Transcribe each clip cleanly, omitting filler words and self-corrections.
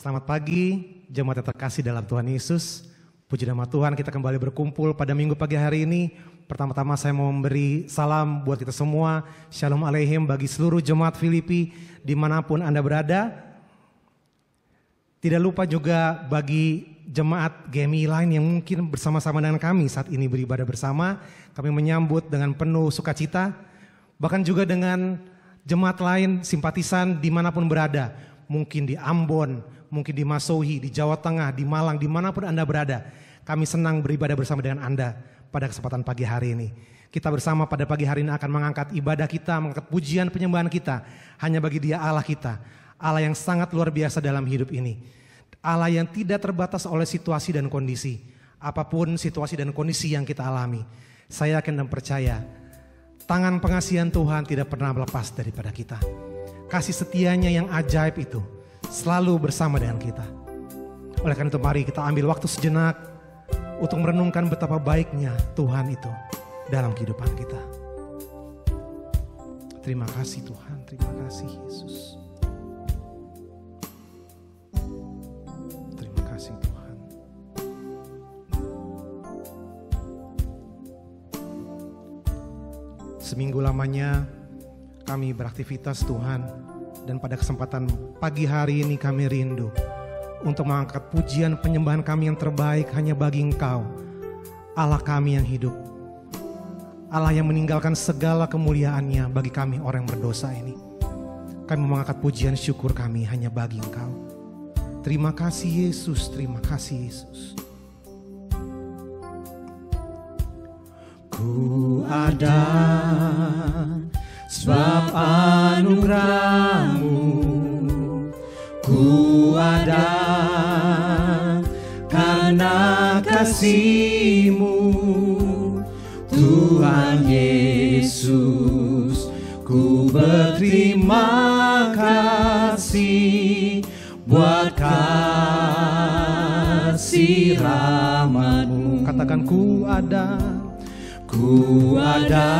Selamat pagi, jemaat yang terkasih dalam Tuhan Yesus. Puji nama Tuhan, kita kembali berkumpul pada minggu pagi hari ini. Pertama-tama saya mau memberi salam buat kita semua. Shalom Aleichem bagi seluruh jemaat Filipi dimanapun Anda berada. Tidak lupa juga bagi jemaat GMI lain yang mungkin bersama-sama dengan kami saat ini beribadah bersama. Kami menyambut dengan penuh sukacita. Bahkan juga dengan jemaat lain simpatisan dimanapun berada. Mungkin di Ambon, mungkin di Masohi, di Jawa Tengah, di Malang, dimanapun Anda berada. Kami senang beribadah bersama dengan Anda pada kesempatan pagi hari ini. Kita bersama pada pagi hari ini akan mengangkat ibadah kita, mengangkat pujian penyembahan kita. Hanya bagi Dia Allah kita, Allah yang sangat luar biasa dalam hidup ini. Allah yang tidak terbatas oleh situasi dan kondisi. Apapun situasi dan kondisi yang kita alami. Saya yakin dan percaya, tangan pengasihan Tuhan tidak pernah melepas daripada kita. Kasih setianya yang ajaib itu selalu bersama dengan kita. Oleh karena itu mari kita ambil waktu sejenak untuk merenungkan betapa baiknya Tuhan itu dalam kehidupan kita. Terima kasih Tuhan, terima kasih Yesus. Terima kasih Tuhan. Seminggu lamanya kami beraktivitas Tuhan, dan pada kesempatan pagi hari ini kami rindu untuk mengangkat pujian penyembahan kami yang terbaik hanya bagi Engkau, Allah kami yang hidup, Allah yang meninggalkan segala kemuliaannya bagi kami orang yang berdosa ini. Kami mengangkat pujian syukur kami hanya bagi Engkau. Terima kasih Yesus, terima kasih Yesus. Ku ada sebab anugerah-Mu, ku ada karena kasih-Mu, Tuhan Yesus. Ku berterima kasih buat kasih rahmat-Mu. Katakan ku ada. Ku ada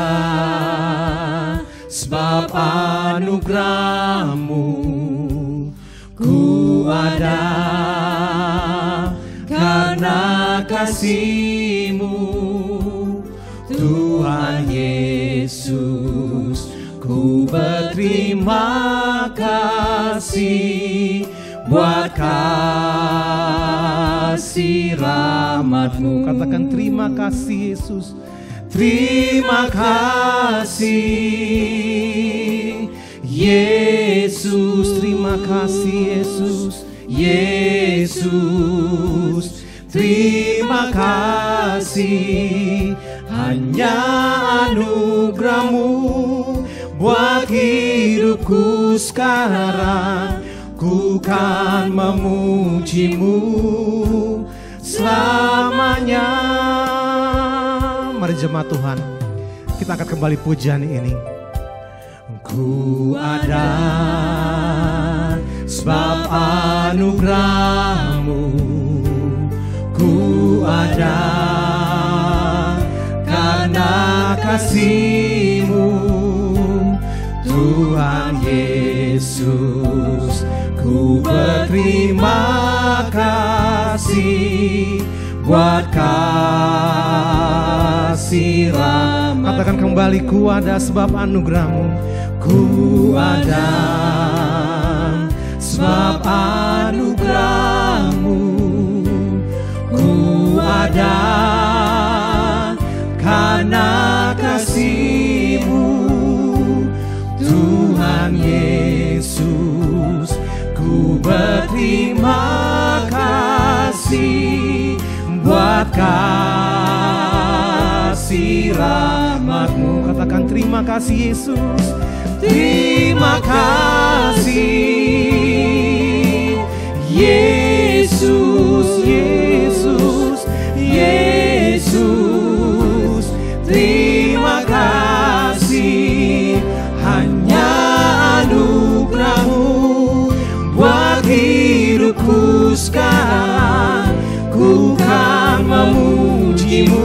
sebab anugerah-Mu, ku ada karena kasih-Mu, Tuhan Yesus. Ku berterima kasih buat kasih rahmat-Mu. Katakan terima kasih Yesus. Terima kasih Yesus, terima kasih Yesus. Yesus, terima kasih. Hanya anugerah-Mu buat hidupku sekarang. Ku kan memuji-Mu selamanya. Mari jemaat Tuhan, kita angkat kembali pujian ini. Ku ada sebab anugerah-Mu, ku ada karena kasih-Mu, Tuhan Yesus. Ku berterima kasih buat kasih rahmat. Katakan kembali, ku ada sebab anugerah-Mu. Ku ada sebab anugerah-Mu, ku ada karena kasih-Mu, Tuhan Yesus. Ku berterima kasih buat kasih rahmat-Mu. Katakan terima kasih Yesus. Terima kasih Yesus, Yesus, Yesus. Terima kasih, hanya anugerah-Mu buat hidupku sekarang. Ku kan memuji-Mu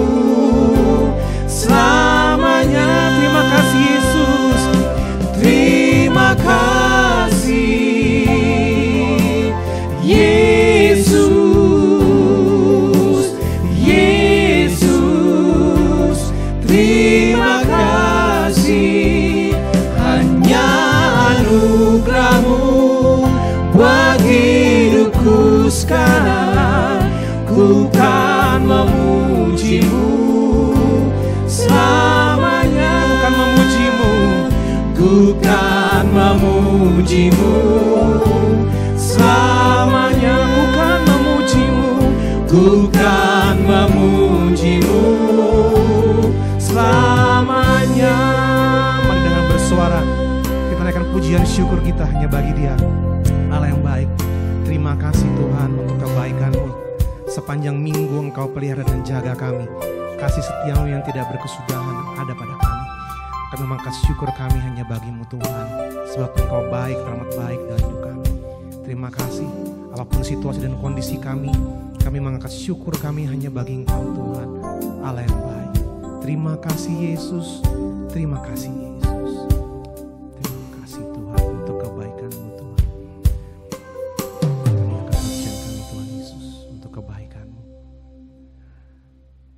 selamanya. Terima kasih Yesus. Terima kasih Yesus, Yesus. Terima kasih, hanya anugerah-Mu buat hidupku sekarang. Ku kan memuji-Mu selamanya. Bukan memuji-Mu, Ku kan memuji-Mu selamanya. bukan memuji-Mu, Ku kan memuji-Mu selamanya. Mari dengan bersuara kita naikkan pujian syukur kita hanya bagi Dia, Allah yang baik. Terima kasih Tuhan untuk kebaikan-Mu. Sepanjang minggu Engkau pelihara dan jaga kami. Kasih setia-Mu yang tidak berkesudahan ada pada kami. Kami mengangkat syukur kami hanya bagi-Mu Tuhan, sebab Engkau baik, rahmat baik dalam hidup kami. Terima kasih, apapun situasi dan kondisi kami mengangkat syukur kami hanya bagi Engkau Tuhan, Allah yang baik. Terima kasih Yesus, terima kasih Yesus. Terima kasih Tuhan untuk kebaikan-Mu Tuhan. Kami akan pujian kami Tuhan Yesus untuk kebaikan-Mu.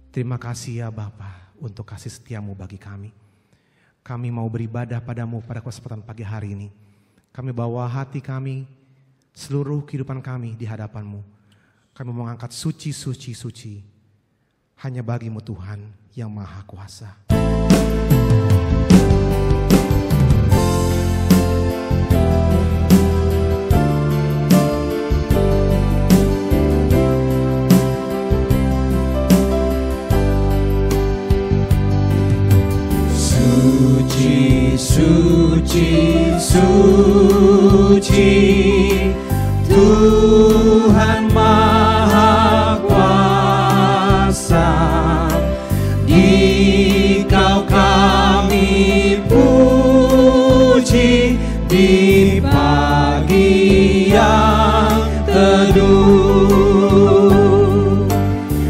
Terima kasih ya Bapa untuk kasih setia-Mu bagi kami. Kami mau beribadah pada-Mu pada kesempatan pagi hari ini. Kami bawa hati kami, seluruh kehidupan kami di hadapan-Mu. Kami mau mengangkat suci, suci, suci. Hanya bagi-Mu Tuhan yang Maha Kuasa. Suci, suci, suci, Tuhan Maha Kuasa. Di Kau kami puji di pagi yang teduh.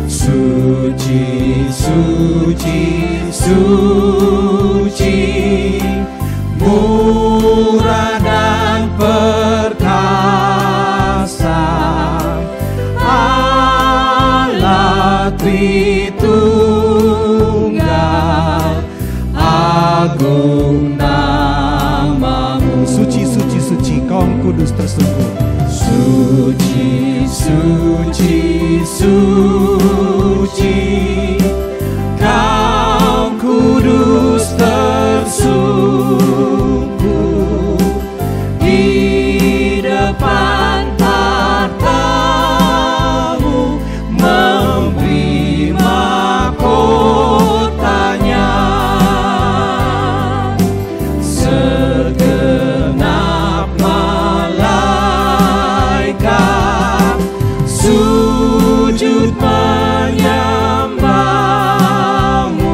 Suci, suci, suci, murah dan perkasa, Allah Tritunggal, agung nama-Mu. Suci, suci, suci, Kau kudus tersungguh. Suci, suci, suci, Kau kudus tersungguh. Di depan tahta-Mu memberi mahkotanya. Segenap malaikat sujud menyembah-Mu,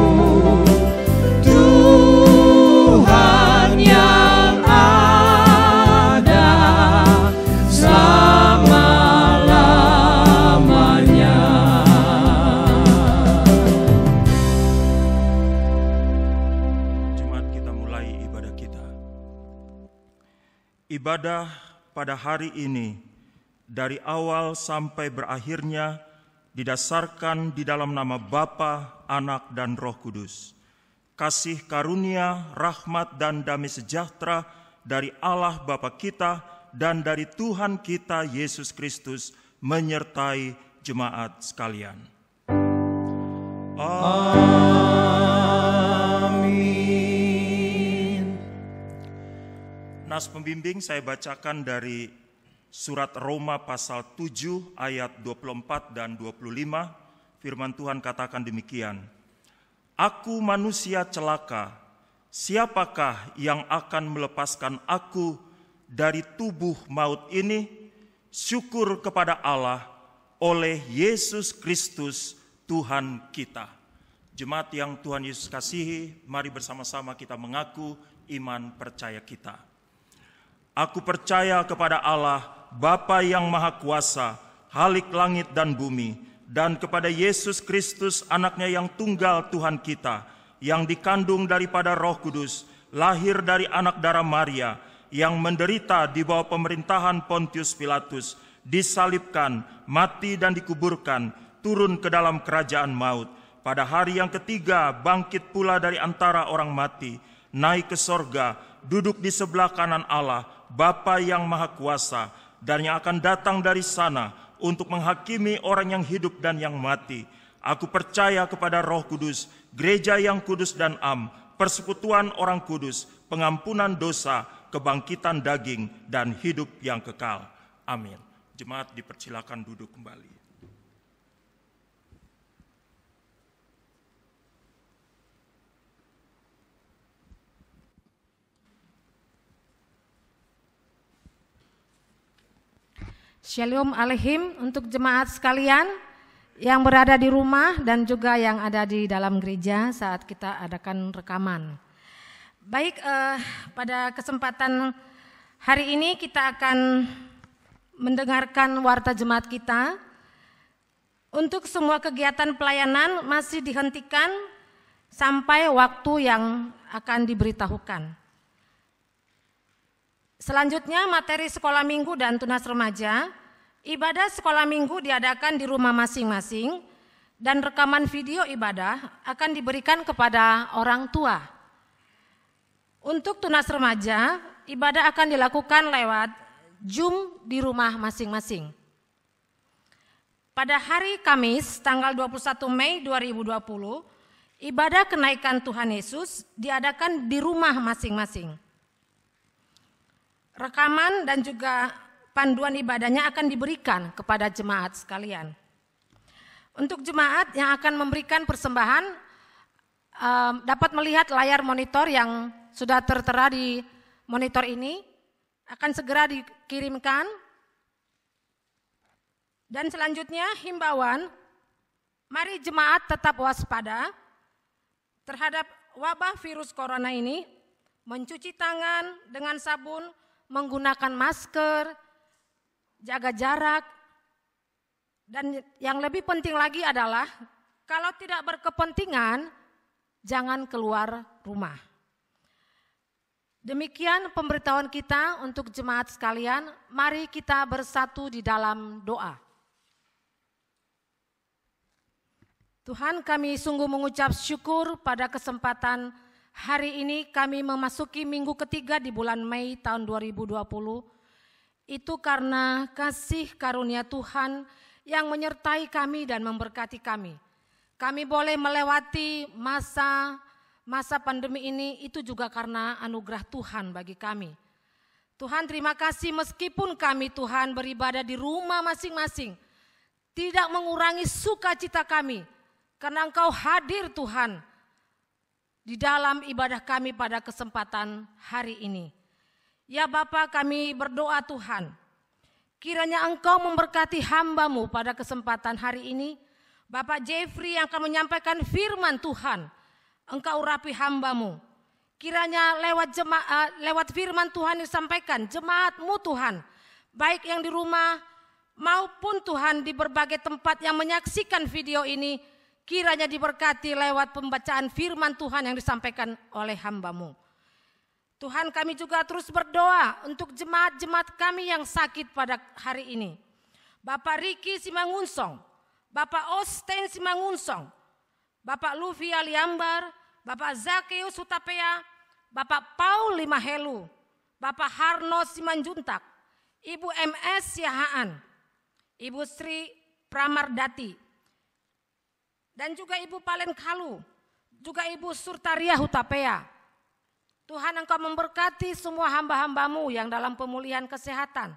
Tuhan yang ada selama-lamanya. Jemaat, kita mulai ibadah kita. Ibadah pada hari ini dari awal sampai berakhirnya didasarkan di dalam nama Bapa, Anak, dan Roh Kudus. Kasih karunia, rahmat, dan damai sejahtera dari Allah Bapa kita dan dari Tuhan kita Yesus Kristus menyertai jemaat sekalian. Amin. Nas pembimbing saya bacakan dari surat Roma pasal 7 ayat 24 dan 25. Firman Tuhan katakan demikian. Aku manusia celaka, siapakah yang akan melepaskan aku dari tubuh maut ini? Syukur kepada Allah oleh Yesus Kristus Tuhan kita. Jemaat yang Tuhan Yesus kasihi, mari bersama-sama kita mengaku iman percaya kita. Aku percaya kepada Allah, Bapa yang Maha Kuasa, Halik langit dan bumi, dan kepada Yesus Kristus, anaknya yang tunggal Tuhan kita, yang dikandung daripada Roh Kudus, lahir dari anak darah Maria, yang menderita di bawah pemerintahan Pontius Pilatus, disalibkan, mati dan dikuburkan, turun ke dalam kerajaan maut. Pada hari yang ketiga bangkit pula dari antara orang mati, naik ke sorga, duduk di sebelah kanan Allah, Bapa yang Maha Kuasa, dan yang akan datang dari sana untuk menghakimi orang yang hidup dan yang mati. Aku percaya kepada Roh Kudus, gereja yang kudus dan am, persekutuan orang kudus, pengampunan dosa, kebangkitan daging, dan hidup yang kekal. Amin. Jemaat dipersilakan duduk kembali. Shalom Aleihim untuk jemaat sekalian yang berada di rumah dan juga yang ada di dalam gereja saat kita adakan rekaman. Baik, pada kesempatan hari ini kita akan mendengarkan warta jemaat kita. Untuk semua kegiatan pelayanan masih dihentikan sampai waktu yang akan diberitahukan. Selanjutnya materi sekolah minggu dan tunas remaja. Ibadah sekolah minggu diadakan di rumah masing-masing dan rekaman video ibadah akan diberikan kepada orang tua. Untuk tunas remaja, ibadah akan dilakukan lewat Zoom di rumah masing-masing. Pada hari Kamis tanggal 21 Mei 2020, ibadah kenaikan Tuhan Yesus diadakan di rumah masing-masing. Rekaman dan juga panduan ibadahnya akan diberikan kepada jemaat sekalian. Untuk jemaat yang akan memberikan persembahan dapat melihat layar monitor yang sudah tertera di monitor ini akan segera dikirimkan. Dan selanjutnya himbauan, mari jemaat tetap waspada terhadap wabah virus corona ini, mencuci tangan dengan sabun, menggunakan masker, jaga jarak, dan yang lebih penting lagi adalah kalau tidak berkepentingan, jangan keluar rumah. Demikian pemberitahuan kita untuk jemaat sekalian, mari kita bersatu di dalam doa. Tuhan, kami sungguh mengucap syukur pada kesempatan hari ini kami memasuki minggu ketiga di bulan Mei tahun 2020. Itu karena kasih karunia Tuhan yang menyertai kami dan memberkati kami. Kami boleh melewati masa pandemi ini, itu juga karena anugerah Tuhan bagi kami. Tuhan, terima kasih meskipun kami Tuhan beribadah di rumah masing-masing, tidak mengurangi sukacita kami karena Engkau hadir Tuhan di dalam ibadah kami pada kesempatan hari ini. Ya Bapa, kami berdoa Tuhan, kiranya Engkau memberkati hamba-Mu pada kesempatan hari ini. Bapak Jeffrey yang akan menyampaikan firman Tuhan, Engkau urapi hamba-Mu. Kiranya lewat firman Tuhan disampaikan, jemaat-Mu Tuhan, baik yang di rumah maupun Tuhan di berbagai tempat yang menyaksikan video ini, kiranya diberkati lewat pembacaan firman Tuhan yang disampaikan oleh hamba-Mu. Tuhan, kami juga terus berdoa untuk jemaat-jemaat kami yang sakit pada hari ini. Bapak Riki Simangunsong, Bapak Osten Simangunsong, Bapak Lufi Aliambar, Bapak Zakeus Hutapea, Bapak Paul Limahelu, Bapak Harno Simanjuntak, Ibu MS Yahaan, Ibu Sri Pramardati, dan juga Ibu Palen Kalu, juga Ibu Surtaria Hutapea. Tuhan, Engkau memberkati semua hamba-hamba-Mu yang dalam pemulihan kesehatan.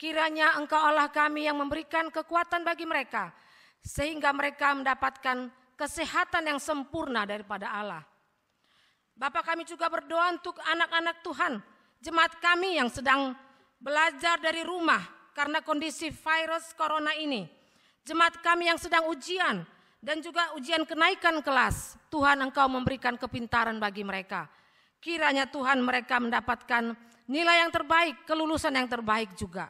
Kiranya Engkau Allah kami yang memberikan kekuatan bagi mereka, sehingga mereka mendapatkan kesehatan yang sempurna daripada Allah. Bapak, kami juga berdoa untuk anak-anak Tuhan, jemaat kami yang sedang belajar dari rumah karena kondisi virus corona ini. Jemaat kami yang sedang ujian dan juga ujian kenaikan kelas. Tuhan, Engkau memberikan kepintaran bagi mereka. Kiranya Tuhan mereka mendapatkan nilai yang terbaik, kelulusan yang terbaik juga.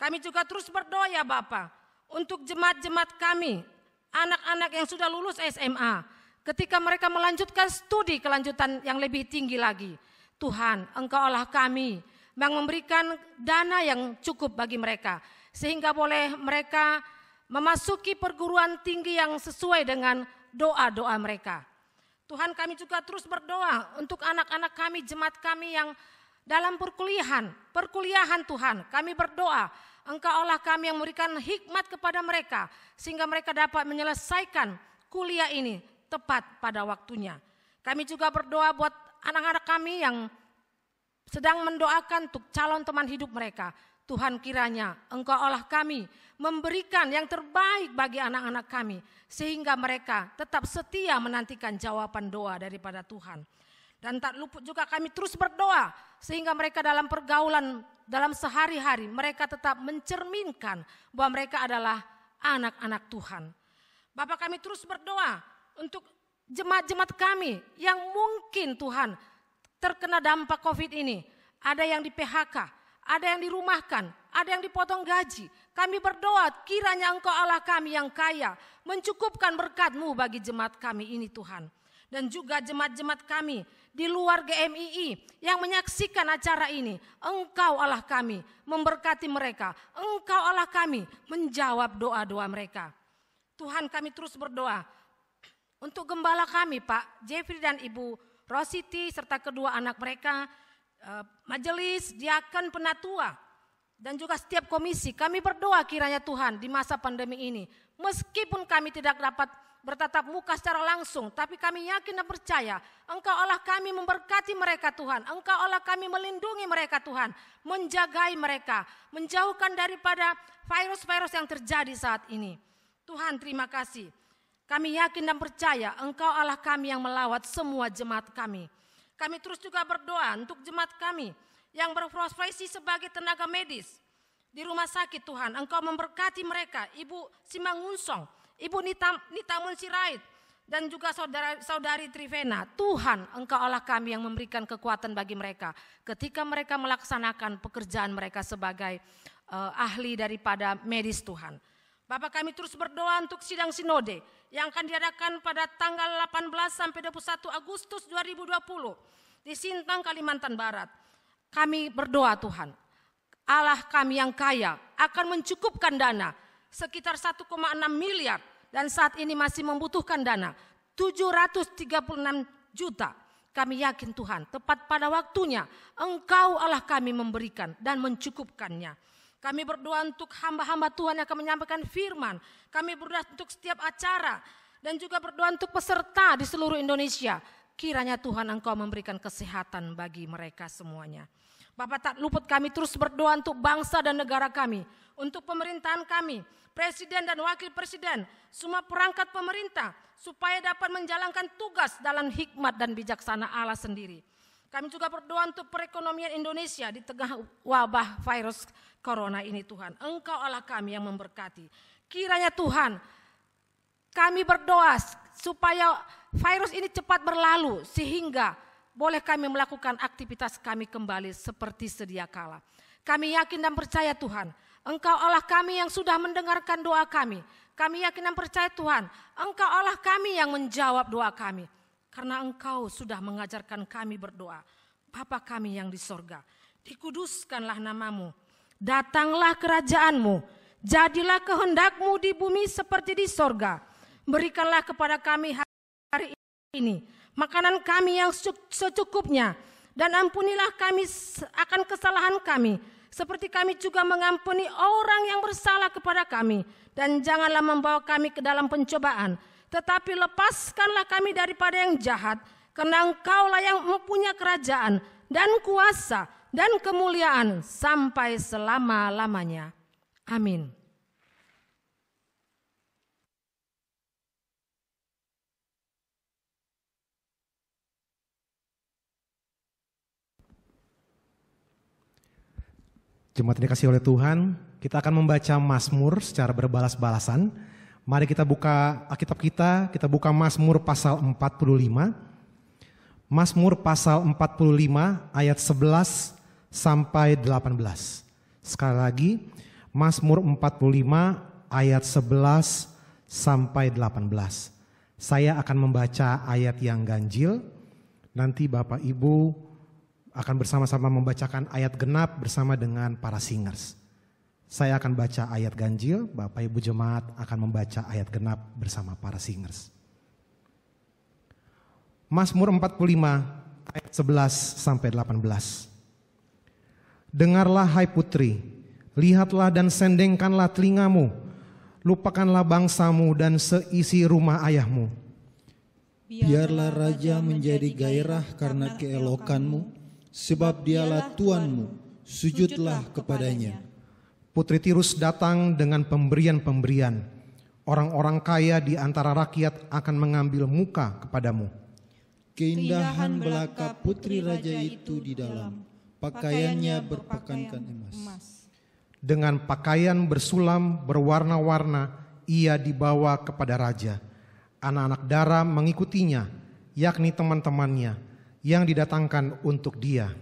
Kami juga terus berdoa ya Bapak, untuk jemaat-jemaat kami, anak-anak yang sudah lulus SMA, ketika mereka melanjutkan studi kelanjutan yang lebih tinggi lagi. Tuhan, Engkau Allah kami yang memberikan dana yang cukup bagi mereka, sehingga boleh mereka memasuki perguruan tinggi yang sesuai dengan doa-doa mereka. Tuhan, kami juga terus berdoa untuk anak-anak kami, jemaat kami yang dalam perkuliahan Tuhan. Kami berdoa, Engkau Allah kami yang memberikan hikmat kepada mereka, sehingga mereka dapat menyelesaikan kuliah ini tepat pada waktunya. Kami juga berdoa buat anak-anak kami yang sedang mendoakan untuk calon teman hidup mereka. Tuhan, kiranya Engkau Allah kami memberikan yang terbaik bagi anak-anak kami, sehingga mereka tetap setia menantikan jawaban doa daripada Tuhan. Dan tak luput juga kami terus berdoa, sehingga mereka dalam pergaulan, dalam sehari-hari mereka tetap mencerminkan bahwa mereka adalah anak-anak Tuhan. Bapak, kami terus berdoa untuk jemaat-jemaat kami yang mungkin Tuhan terkena dampak COVID ini. Ada yang di PHK, ada yang dirumahkan, ada yang dipotong gaji. Kami berdoa kiranya Engkau Allah kami yang kaya mencukupkan berkat-Mu bagi jemaat kami ini Tuhan. Dan juga jemaat-jemaat kami di luar GMII yang menyaksikan acara ini. Engkau Allah kami memberkati mereka. Engkau Allah kami menjawab doa-doa mereka. Tuhan, kami terus berdoa untuk gembala kami Pak Jeffrey dan Ibu Rositi serta kedua anak mereka, majelis, diaken, penatua, dan juga setiap komisi. Kami berdoa kiranya Tuhan di masa pandemi ini, meskipun kami tidak dapat bertatap muka secara langsung, tapi kami yakin dan percaya Engkau Allah kami memberkati mereka Tuhan. Engkau Allah kami melindungi mereka Tuhan, menjagai mereka, menjauhkan daripada virus-virus yang terjadi saat ini. Tuhan, terima kasih. Kami yakin dan percaya Engkau Allah kami yang melawat semua jemaat kami. Kami terus juga berdoa untuk jemaat kami yang berprofesi sebagai tenaga medis di rumah sakit Tuhan. Engkau memberkati mereka, Ibu Simangunsong, Ibu Nita Munsirait, dan juga saudari Trivena. Tuhan, Engkau Allah kami yang memberikan kekuatan bagi mereka ketika mereka melaksanakan pekerjaan mereka sebagai ahli daripada medis Tuhan. Bapak, kami terus berdoa untuk sidang sinode yang akan diadakan pada tanggal 18 sampai 21 Agustus 2020 di Sintang, Kalimantan Barat. Kami berdoa Tuhan, Allah kami yang kaya akan mencukupkan dana sekitar 1,6 miliar dan saat ini masih membutuhkan dana 736 juta. Kami yakin Tuhan tepat pada waktunya Engkau Allah kami memberikan dan mencukupkannya. Kami berdoa untuk hamba-hamba Tuhan yang akan menyampaikan firman. Kami berdoa untuk setiap acara dan juga berdoa untuk peserta di seluruh Indonesia. Kiranya Tuhan Engkau memberikan kesehatan bagi mereka semuanya. Bapak, tak luput kami terus berdoa untuk bangsa dan negara kami, untuk pemerintahan kami, presiden dan wakil presiden, semua perangkat pemerintah, supaya dapat menjalankan tugas dalam hikmat dan bijaksana Allah sendiri. Kami juga berdoa untuk perekonomian Indonesia di tengah wabah virus corona ini Tuhan. Engkau Allah kami yang memberkati. Kiranya Tuhan, kami berdoa supaya virus ini cepat berlalu sehingga boleh kami melakukan aktivitas kami kembali seperti sedia kala. Kami yakin dan percaya Tuhan, Engkau Allah kami yang sudah mendengarkan doa kami. Kami yakin dan percaya Tuhan, Engkau Allah kami yang menjawab doa kami. Karena Engkau sudah mengajarkan kami berdoa. Bapa kami yang di sorga, dikuduskanlah namamu. Datanglah kerajaan-Mu. Jadilah kehendak-Mu di bumi seperti di sorga. Berikanlah kepada kami hari ini makanan kami yang secukupnya. Dan ampunilah kami akan kesalahan kami, seperti kami juga mengampuni orang yang bersalah kepada kami. Dan janganlah membawa kami ke dalam pencobaan, tetapi lepaskanlah kami daripada yang jahat, karena Engkaulah yang mempunyai kerajaan dan kuasa dan kemuliaan sampai selama-lamanya. Amin. Jemaat yang dikasihi oleh Tuhan, kita akan membaca Mazmur secara berbalas-balasan. Mari kita buka Alkitab kita buka Mazmur pasal 45. Mazmur pasal 45 ayat 11 sampai 18. Sekali lagi, Mazmur 45 ayat 11 sampai 18. Saya akan membaca ayat yang ganjil, nanti Bapak Ibu akan bersama-sama membacakan ayat genap bersama dengan para singers. Saya akan baca ayat ganjil, Bapak Ibu jemaat akan membaca ayat genap bersama para singers. Mazmur 45 ayat 11 sampai 18. Dengarlah hai putri, lihatlah dan sendengkanlah telingamu, lupakanlah bangsamu dan seisi rumah ayahmu. Biarlah raja menjadi gairah karena keelokanmu, sebab dialah Tuanmu, sujudlah kepadanya. Putri Tirus datang dengan pemberian-pemberian. Orang-orang kaya di antara rakyat akan mengambil muka kepadamu. Keindahan belaka putri raja itu di dalam, pakaiannya berpakankan emas. Dengan pakaian bersulam berwarna-warna ia dibawa kepada raja. Anak-anak dara mengikutinya, yakni teman-temannya yang didatangkan untuk dia.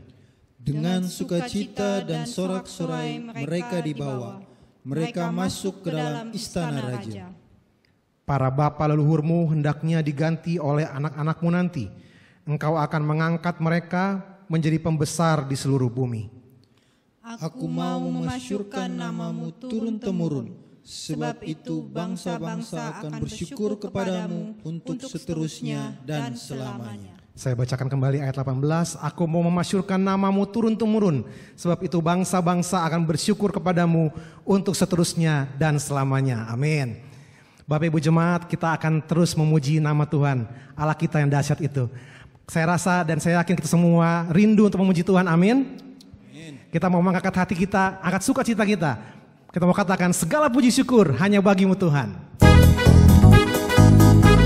Dengan sukacita dan sorak-sorai mereka dibawa, mereka masuk ke dalam istana raja. Para bapa leluhurmu hendaknya diganti oleh anak-anakmu nanti. Engkau akan mengangkat mereka menjadi pembesar di seluruh bumi. Aku mau memasyurkan namamu turun-temurun, sebab itu bangsa-bangsa akan bersyukur kepadamu untuk seterusnya dan selamanya. Saya bacakan kembali ayat 18. Aku mau memasyurkan namamu turun-temurun, sebab itu bangsa-bangsa akan bersyukur kepadamu untuk seterusnya dan selamanya. Amin. Bapak Ibu jemaat, kita akan terus memuji nama Tuhan, Allah kita yang dahsyat itu. Saya rasa dan saya yakin kita semua rindu untuk memuji Tuhan. Amin. Kita mau mengangkat hati kita, angkat sukacita kita. Kita mau katakan segala puji syukur hanya bagimu Tuhan.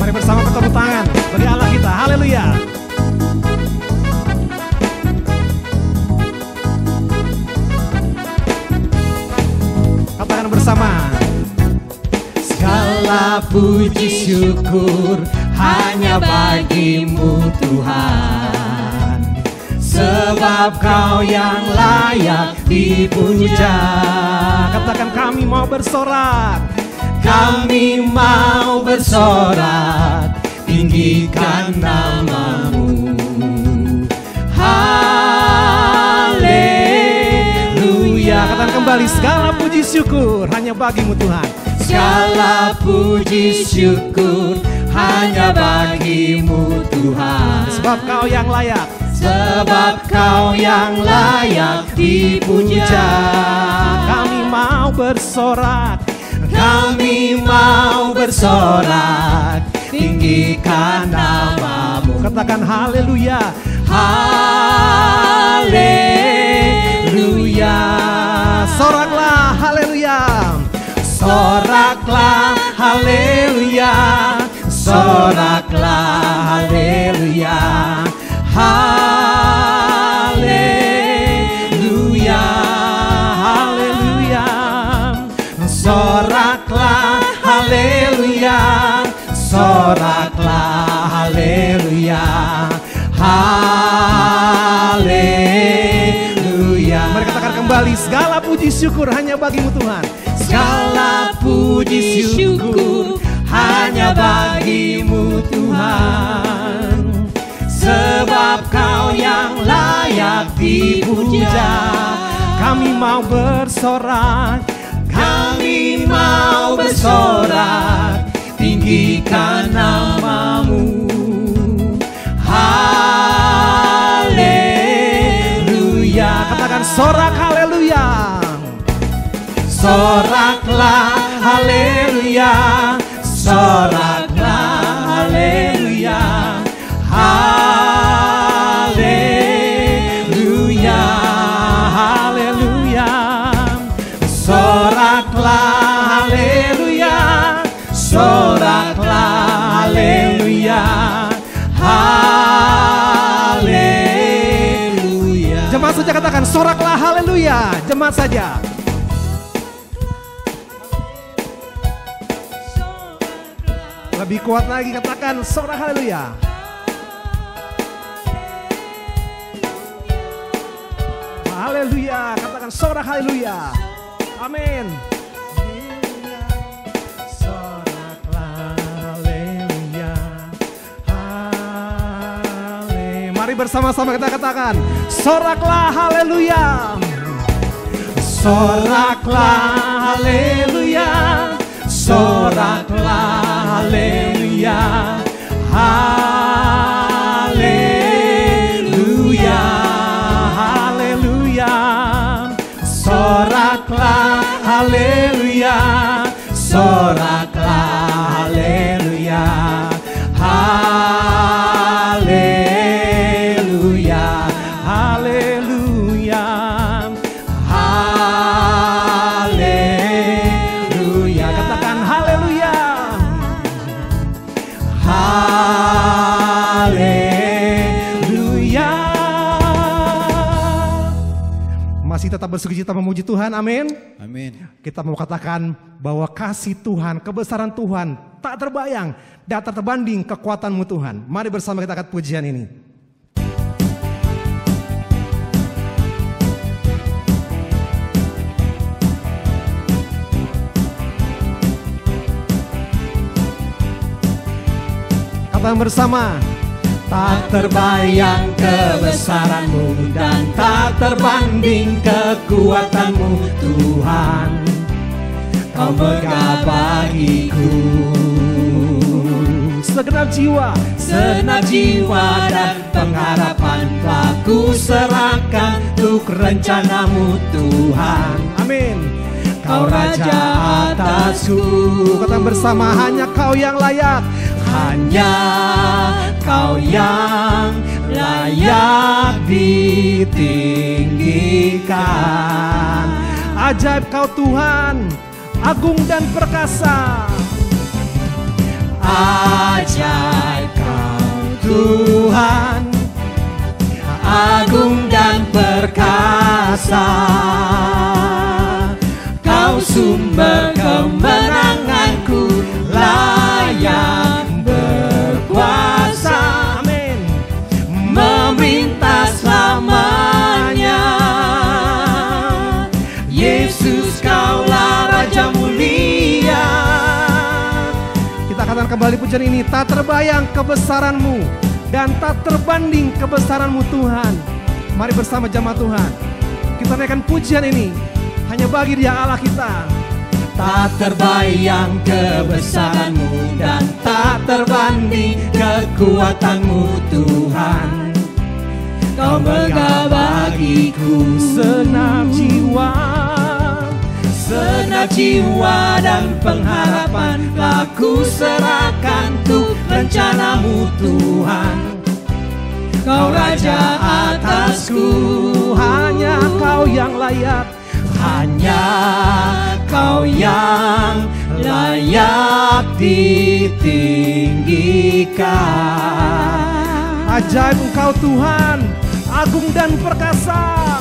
Mari bersama bertepuk tangan bagi Allah kita. Haleluya. Katakan bersama. Segala puji syukur hanya bagimu Tuhan, sebab Kau yang layak dipuja. Katakan kami mau bersorak. Kami mau bersorak, tinggikan namamu. Haleluya. Katakan kembali, segala puji syukur hanya bagimu Tuhan. Segala puji syukur hanya bagimu Tuhan, sebab Kau yang layak, sebab Kau yang layak dipuja. Kami mau bersorak, kami mau bersorak, tinggikan namamu. Katakan haleluya. Haleluya. Soraklah haleluya. Soraklah haleluya. Soraklah haleluya. Haleluya. Haleluya. Soraklah haleluya. Soraklah haleluya. Haleluya. Mari katakan kembali, segala puji syukur hanya bagimu Tuhan. Segala puji syukur hanya bagimu Tuhan, sebab Kau yang layak dipuja. Kami mau bersorak, kami mau bersorak, tinggikan namamu. Haleluya. katakan sorak haleluya. Soraklah haleluya. Soraklah haleluya, haleluya. Jemaat saja katakan soraklah haleluya. Jemaat saja. Lebih kuat lagi katakan sorak haleluya. Haleluya, katakan sorak haleluya. Amin. Soraklah haleluya. Mari bersama-sama kita katakan soraklah haleluya. Soraklah haleluya. Soraklah haleluya. Haleluya. Haleluya. Soraklah haleluya. Soraklah haleluya. Haleluya. Haleluya. Haleluya. Katakan haleluya. Haleluya. Masih tetap bersukacita memuji Tuhan, amin. Amin. Kita mau katakan bahwa kasih Tuhan, kebesaran Tuhan tak terbayang, tak terbanding kekuatan-Mu Tuhan. Mari bersama kita angkat pujian ini. Katakan bersama. Tak terbayang kebesaran-Mu dan tak terbanding kekuatan-Mu Tuhan. Kau megah bagiku Segenap jiwa dan pengharapan telah ku serahkan untuk rencana-Mu Tuhan. Amin. Kau Raja atasku. Katakan bersama, hanya Kau yang layak. Hanya Kau yang layak ditinggikan. Ajaib Kau Tuhan, agung dan perkasa. Ajaib Kau Tuhan, agung dan perkasa. Kau sumber kemenanganku, layak berkuasa. Amin. Memerintah selamanya. Yesus, Kaulah Raja mulia. Kita katakan kembali pujian ini. Tak terbayang kebesaran-Mu dan tak terbanding kebesaran-Mu Tuhan. Mari bersama jemaat Tuhan kita naikkan pujian ini. Hanya bagi Dia Allah kita. Tak terbayang kebesaran-Mu dan tak terbanding kekuatan-Mu Tuhan. Kau megah bagiku Segenap jiwa dan pengharapan telah ku serahkan untuk rencana-Mu Tuhan. Kau Raja atasku, hanya Kau yang layak. hanya Kau yang layak ditinggikan. Ajaib Engkau Tuhan, agung dan perkasa.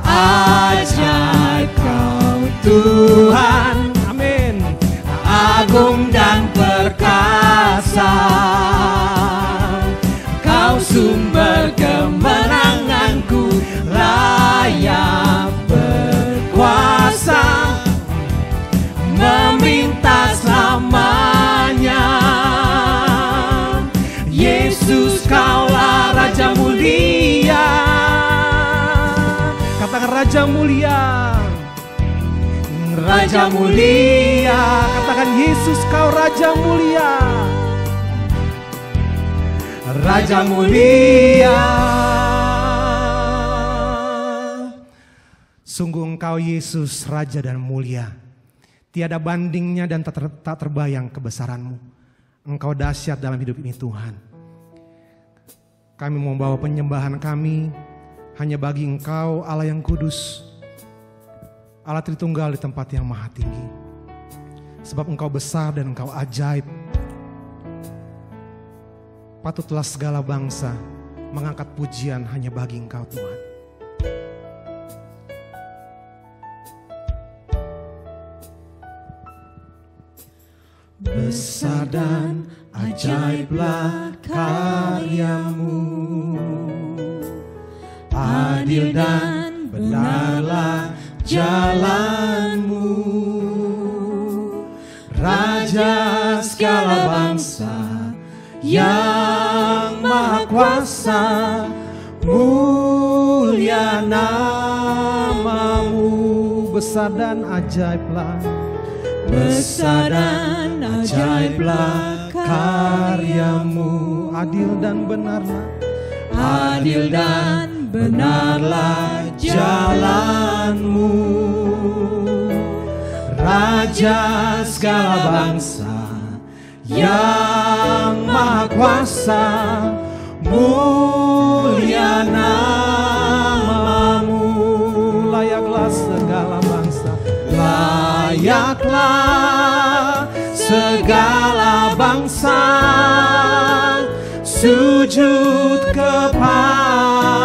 Ajaib Kau Tuhan, Amin. agung dan perkasa. Kau sumber kemenanganku, layak berkuasa. Memerintah selamanya. Yesus, Kaulah Raja mulia. Katakan Raja mulia. Raja mulia. Katakan Yesus, Kau Raja mulia. Raja mulia. Sungguh Engkau Yesus Raja dan mulia. Tiada bandingnya dan tak terbayang kebesaran-Mu. Engkau dahsyat dalam hidup ini Tuhan. Kami membawa penyembahan kami hanya bagi Engkau Allah yang kudus. Allah Tritunggal di tempat yang maha tinggi. Sebab Engkau besar dan Engkau ajaib. Patutlah segala bangsa mengangkat pujian hanya bagi Engkau Tuhan. Besar dan ajaiblah karyamu, adil dan benarlah jalanmu, Raja segala bangsa yang maha kuasa, mulia namamu. Besar dan ajaiblah, besar dan ajaiblah karyamu, adil dan benarlah, adil dan benarlah jalanmu, Raja segala bangsa yang maha kuasa, mulia namamu. layaklah segala bangsa, layaklah segala bangsa sujud kepadamu,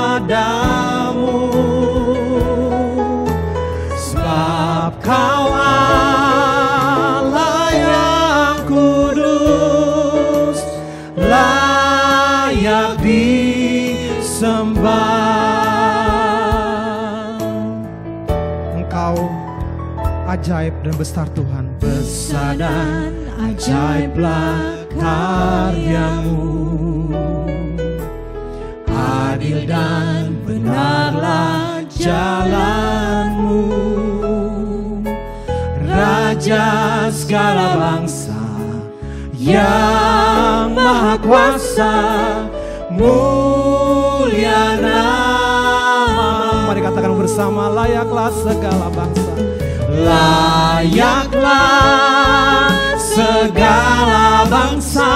sebab Kau Allah yang kudus, layak disembah. Engkau ajaib dan besar Tuhan. Besar dan ajaiblah karyamu, adil dan benarlah jalanmu, Raja segala bangsa yang maha kuasa, mulia namamu. Mari katakan bersama, layaklah segala bangsa, layaklah segala bangsa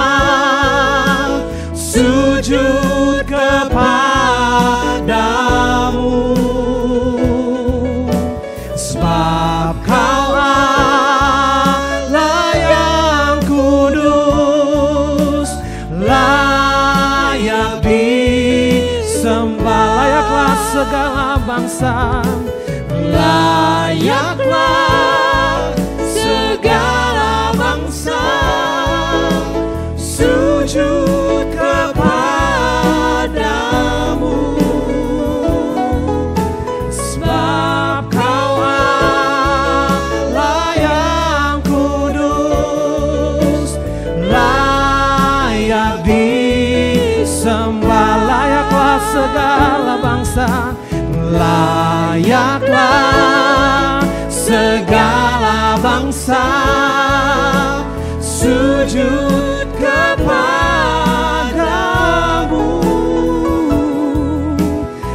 sujud kepadamu, sebab Kau Allah yang kudus, layak disembah. layaklah segala bangsa, layaklah segala bangsa sujud kepadamu, sebab Kau Allah yang kudus, layak disembah. layaklah segala bangsa, layaklah segala bangsa sujud kepadamu,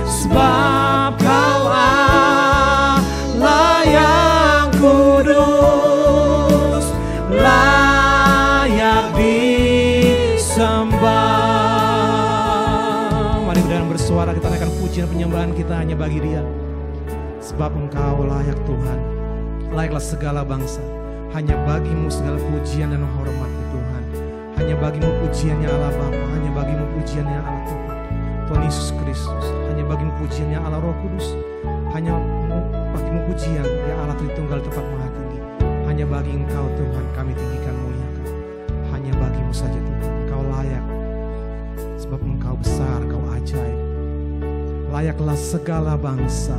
sebab Kau Allah yang kudus, layak disembah. mari dengan bersuara kita naikkan pujian penyembahan kita hanya bagi Dia. Sebab Engkau layak Tuhan, layaklah segala bangsa, hanya bagimu segala pujian dan hormat Tuhan. Hanya bagimu pujiannya Allah Bapa, hanya bagimu pujiannya Allah Tuhan, Tuhan Yesus Kristus. Hanya bagimu pujiannya Allah Roh Kudus, hanya bagimu pujian ya Allah Tritunggal tempat maha tinggi. Hanya bagi Engkau Tuhan kami tinggikan muliakan, hanya bagimu saja Tuhan. Engkau layak, sebab Engkau besar, Engkau ajaib. Layaklah segala bangsa,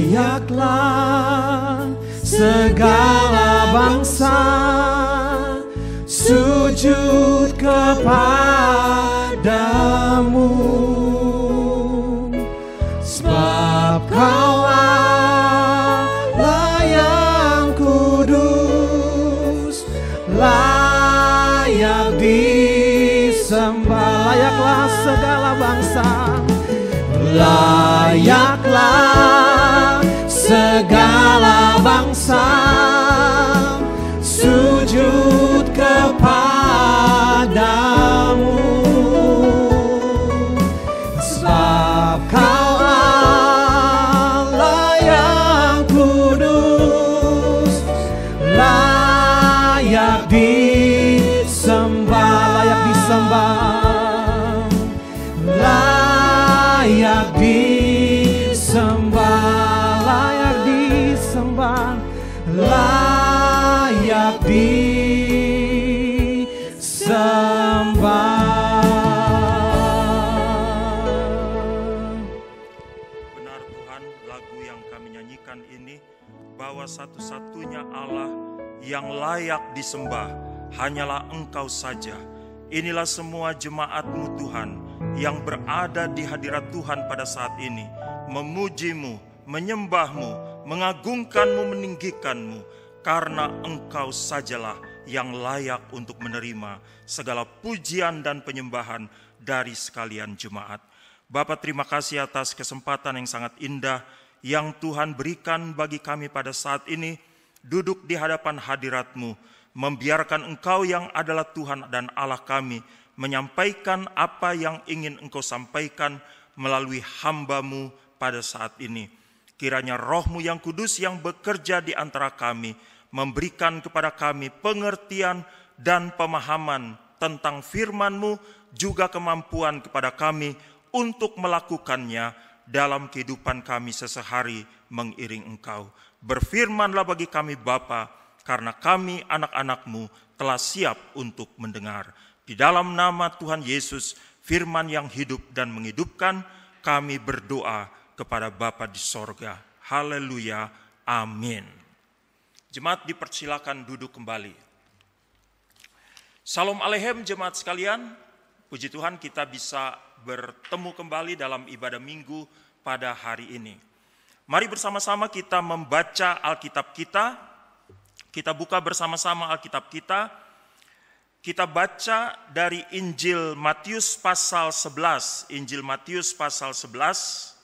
layaklah segala bangsa sujud kepadamu, sebab Kau Allah yang kudus, layak disembah. layaklah segala bangsa, layaklah segala bangsa sujud kepadamu, layak disembah. Benar Tuhan, lagu yang kami nyanyikan ini bahwa satu-satunya Allah yang layak disembah hanyalah Engkau saja. Inilah semua jemaat-Mu Tuhan yang berada di hadirat Tuhan pada saat ini, memuji-Mu, menyembah-Mu, mengagungkan-Mu, meninggikan-Mu, karena Engkau sajalah yang layak untuk menerima segala pujian dan penyembahan dari sekalian jemaat. Bapa, terima kasih atas kesempatan yang sangat indah yang Tuhan berikan bagi kami pada saat ini, duduk di hadapan hadirat-Mu, membiarkan Engkau yang adalah Tuhan dan Allah kami menyampaikan apa yang ingin Engkau sampaikan melalui hamba-Mu pada saat ini. Kiranya Roh-Mu yang kudus yang bekerja di antara kami memberikan kepada kami pengertian dan pemahaman tentang firman-Mu, juga kemampuan kepada kami untuk melakukannya dalam kehidupan kami sesehari mengiring Engkau. Berfirmanlah bagi kami Bapa, karena kami anak-anak-Mu telah siap untuk mendengar. Di dalam nama Tuhan Yesus, firman yang hidup dan menghidupkan, kami berdoa kepada Bapa di sorga. Haleluya, amin. Jemaat dipersilakan duduk kembali. Salam aleichem jemaat sekalian. Puji Tuhan kita bisa bertemu kembali dalam ibadah minggu pada hari ini. Mari bersama-sama kita membaca Alkitab kita. Kita buka bersama-sama Alkitab kita. Kita baca dari Injil Matius pasal 11. Injil Matius pasal 11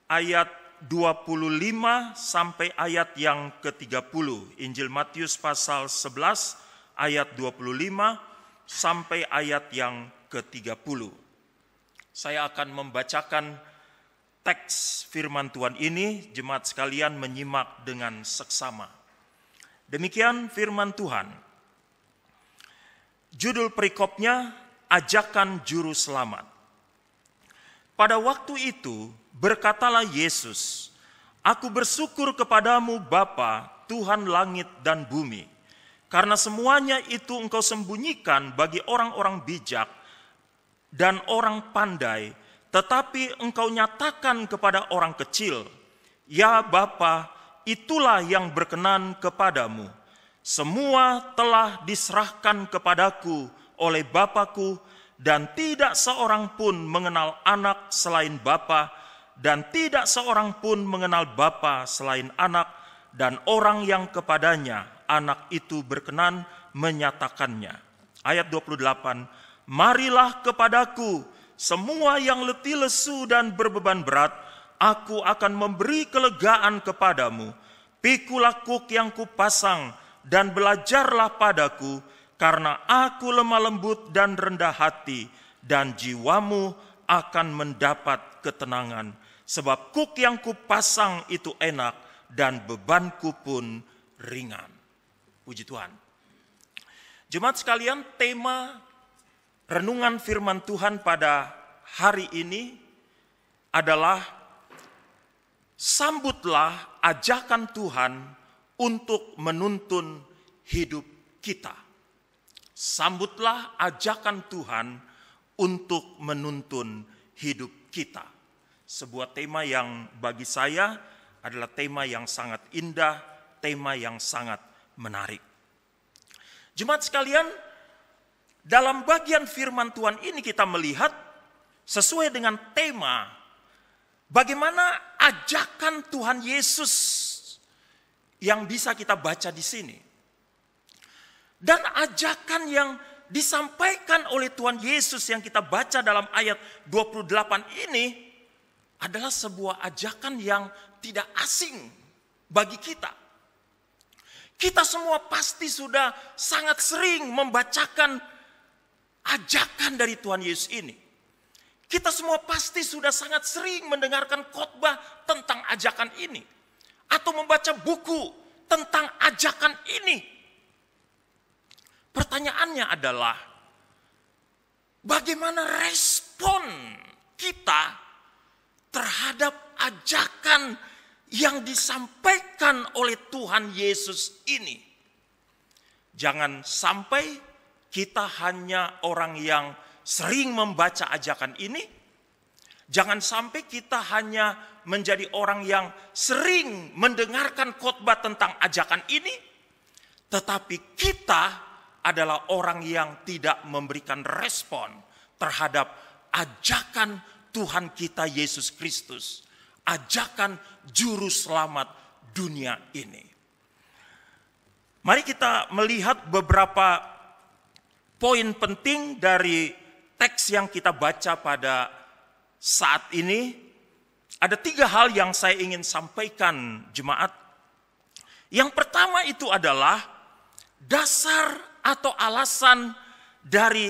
ayat 25 sampai ayat yang ke-30. Injil Matius pasal 11 ayat 25 sampai ayat yang ke-30. Saya akan membacakan teks firman Tuhan ini, jemaat sekalian menyimak dengan seksama. Demikian firman Tuhan. Judul perikopnya, Ajakan Juru Selamat. Pada waktu itu berkatalah Yesus, Aku bersyukur kepadamu Bapa, Tuhan langit dan bumi, karena semuanya itu Engkau sembunyikan bagi orang-orang bijak dan orang pandai, tetapi Engkau nyatakan kepada orang kecil. Ya Bapa, itulah yang berkenan kepadamu. Semua telah diserahkan kepadaku oleh Bapa-Ku, dan tidak seorang pun mengenal anak selain Bapa, dan tidak seorang pun mengenal Bapa selain anak, dan orang yang kepadanya anak itu berkenan menyatakannya. Ayat 28, Marilah kepadaku semua yang letih lesu dan berbeban berat, Aku akan memberi kelegaan kepadamu. Pikulah kuk yang kupasang dan belajarlah padaku, karena aku lemah lembut dan rendah hati, dan jiwamu akan mendapat ketenangan. Sebab kuk yang kupasang itu enak dan bebanku pun ringan. Puji Tuhan. Jemaat sekalian, tema renungan firman Tuhan pada hari ini adalah sambutlah ajakan Tuhan untuk menuntun hidup kita. Sambutlah ajakan Tuhan untuk menuntun hidup kita. Sebuah tema yang bagi saya adalah tema yang sangat indah, tema yang sangat menarik. Jemaat sekalian, dalam bagian firman Tuhan ini kita melihat sesuai dengan tema bagaimana ajakan Tuhan Yesus yang bisa kita baca di sini. Dan ajakan yang disampaikan oleh Tuhan Yesus yang kita baca dalam ayat 28 ini adalah sebuah ajakan yang tidak asing bagi kita. Kita semua pasti sudah sangat sering membacakan ajakan dari Tuhan Yesus ini. Kita semua pasti sudah sangat sering mendengarkan khotbah tentang ajakan ini. Atau membaca buku tentang ajakan ini. Pertanyaannya adalah, bagaimana respon kita terhadap ajakan yang disampaikan disampaikan oleh Tuhan Yesus ini. Jangan sampai kita hanya orang yang sering membaca ajakan ini. Jangan sampai kita hanya menjadi orang yang sering mendengarkan khotbah tentang ajakan ini. Tetapi kita adalah orang yang tidak memberikan respon terhadap ajakan Tuhan kita Yesus Kristus. Ajakan juru selamat dunia ini. Mari kita melihat beberapa poin penting dari teks yang kita baca pada saat ini. Ada 3 hal yang saya ingin sampaikan jemaat. Yang pertama itu adalah dasar atau alasan dari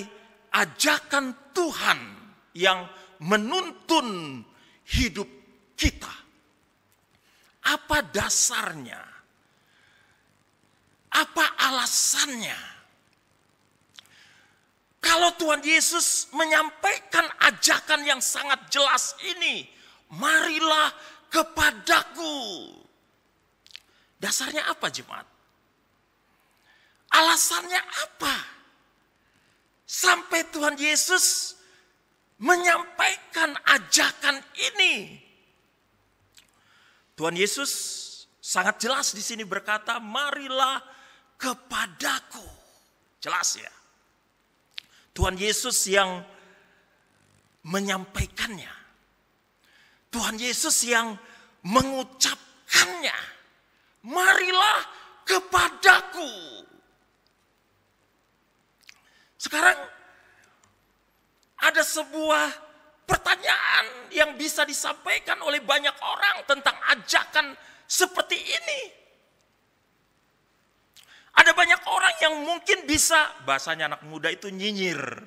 ajakan Tuhan yang menuntun hidup kita. Apa dasarnya? Apa alasannya? Kalau Tuhan Yesus menyampaikan ajakan yang sangat jelas ini, marilah kepadaku. Dasarnya apa jemaat? Alasannya apa? Sampai Tuhan Yesus menyampaikan ajakan ini. Tuhan Yesus sangat jelas di sini berkata, marilah kepadaku. Jelas ya. Tuhan Yesus yang menyampaikannya. Tuhan Yesus yang mengucapkannya. Marilah kepadaku. Sekarang ada sebuah pertanyaan yang bisa disampaikan oleh banyak orang tentang ajakan seperti ini. Ada banyak orang yang mungkin bisa, bahasanya anak muda itu nyinyir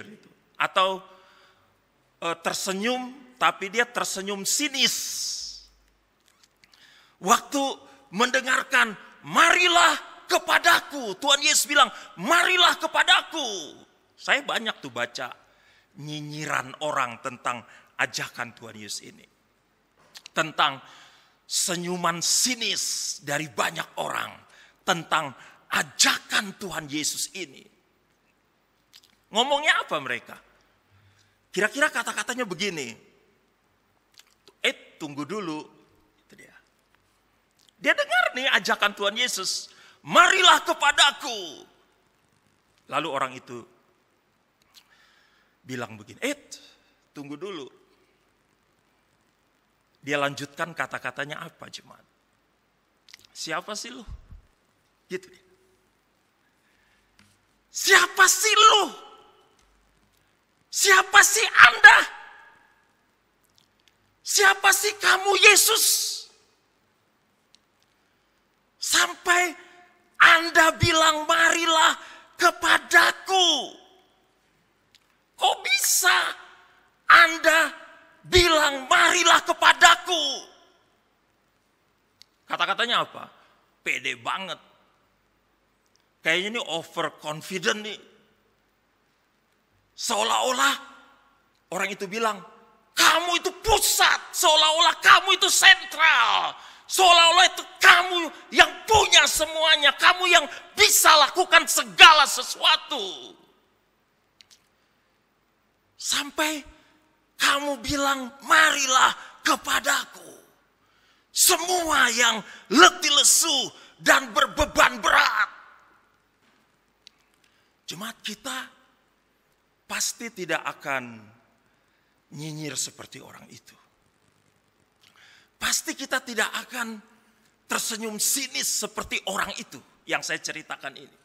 itu. Atau tersenyum, tapi dia tersenyum sinis. Waktu mendengarkan, marilah kepadaku. Tuhan Yesus bilang, marilah kepadaku. Saya banyak tuh baca nyinyiran orang tentang ajakan Tuhan Yesus ini. Tentang senyuman sinis dari banyak orang. Tentang ajakan Tuhan Yesus ini. Ngomongnya apa mereka? Kira-kira kata-katanya begini. Tunggu dulu. Itu dia. Dia dengar nih ajakan Tuhan Yesus. Marilah kepadaku. Lalu orang itu bilang begini. Tunggu dulu. Dia lanjutkan kata-katanya apa jemaat? Siapa sih lu? Gitu. Siapa sih lu? Siapa sih Anda? Siapa sih kamu Yesus? Sampai Anda bilang marilah kepadaku. Kok bisa Anda bilang marilah kepadaku? Kata-katanya apa? Pede banget. Kayaknya ini overconfident nih. Seolah-olah orang itu bilang, kamu itu pusat. Seolah-olah kamu itu sentral. Seolah-olah itu kamu yang punya semuanya. Kamu yang bisa lakukan segala sesuatu. Sampai kamu bilang, marilah kepadaku. Semua yang letih lesu dan berbeban berat. Jemaat kita pasti tidak akan nyinyir seperti orang itu. Pasti kita tidak akan tersenyum sinis seperti orang itu yang saya ceritakan ini.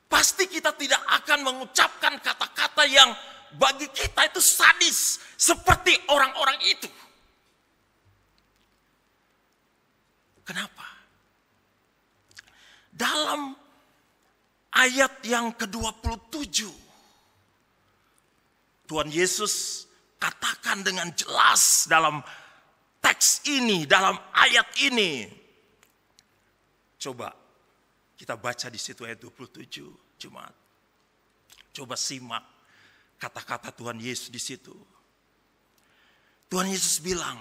Pasti kita tidak akan mengucapkan kata-kata yang bagi kita itu sadis seperti orang-orang itu. Kenapa? Dalam ayat yang ke-27, Tuhan Yesus katakan dengan jelas dalam teks ini, dalam ayat ini. Coba kita baca di situ ayat 27, jemaat. Coba simak kata-kata Tuhan Yesus di situ. Tuhan Yesus bilang,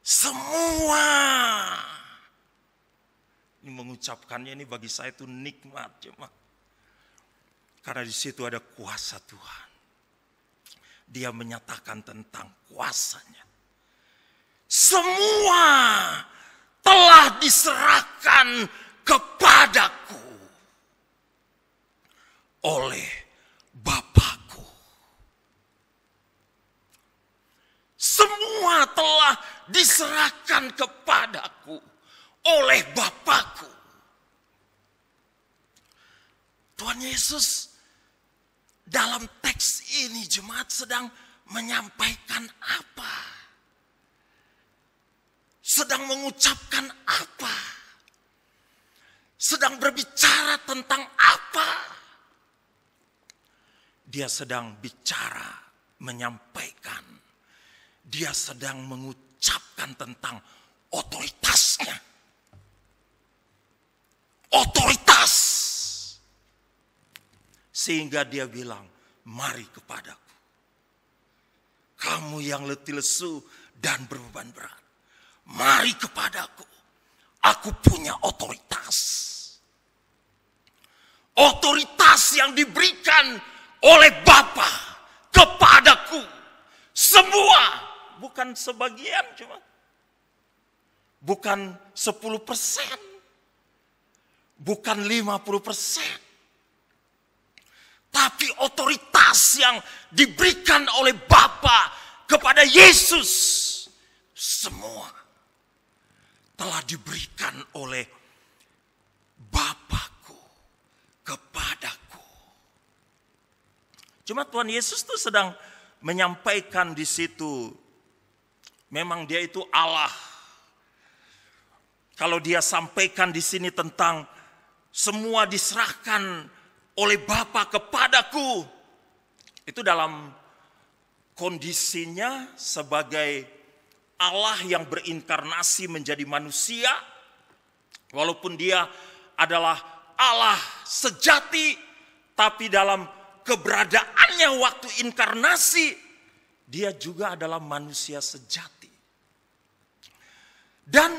Semua. Ini mengucapkannya ini bagi saya itu nikmat, jemaat. Karena di situ ada kuasa Tuhan. Dia menyatakan tentang kuasanya. Semua telah diserahkan kepadaku oleh Bapakku. Semua telah diserahkan kepadaku oleh Bapakku. Tuhan Yesus dalam teks ini jemaat sedang menyampaikan apa? Sedang mengucapkan apa? Sedang berbicara tentang apa? Dia sedang bicara, menyampaikan. Dia sedang mengucapkan tentang otoritasnya. Otoritas. Sehingga dia bilang, mari kepadaku. Kamu yang letih lesu dan berbeban berat. Mari kepadaku. Aku punya otoritas. Otoritas yang diberikan oleh Bapa kepadaku. Semua. Bukan sebagian cuma. Bukan 10%. Bukan 50%. Tapi otoritas yang diberikan oleh Bapa kepada Yesus. Semua telah diberikan oleh Bapakku kepadaku. Cuma Tuhan Yesus tuh sedang menyampaikan di situ. Memang dia itu Allah. Kalau dia sampaikan di sini tentang semua diserahkan oleh Bapa kepadaku. Itu dalam kondisinya sebagai Allah yang berinkarnasi menjadi manusia. Walaupun dia adalah Allah sejati. Tapi dalam keberadaannya waktu inkarnasi. Dia juga adalah manusia sejati. Dan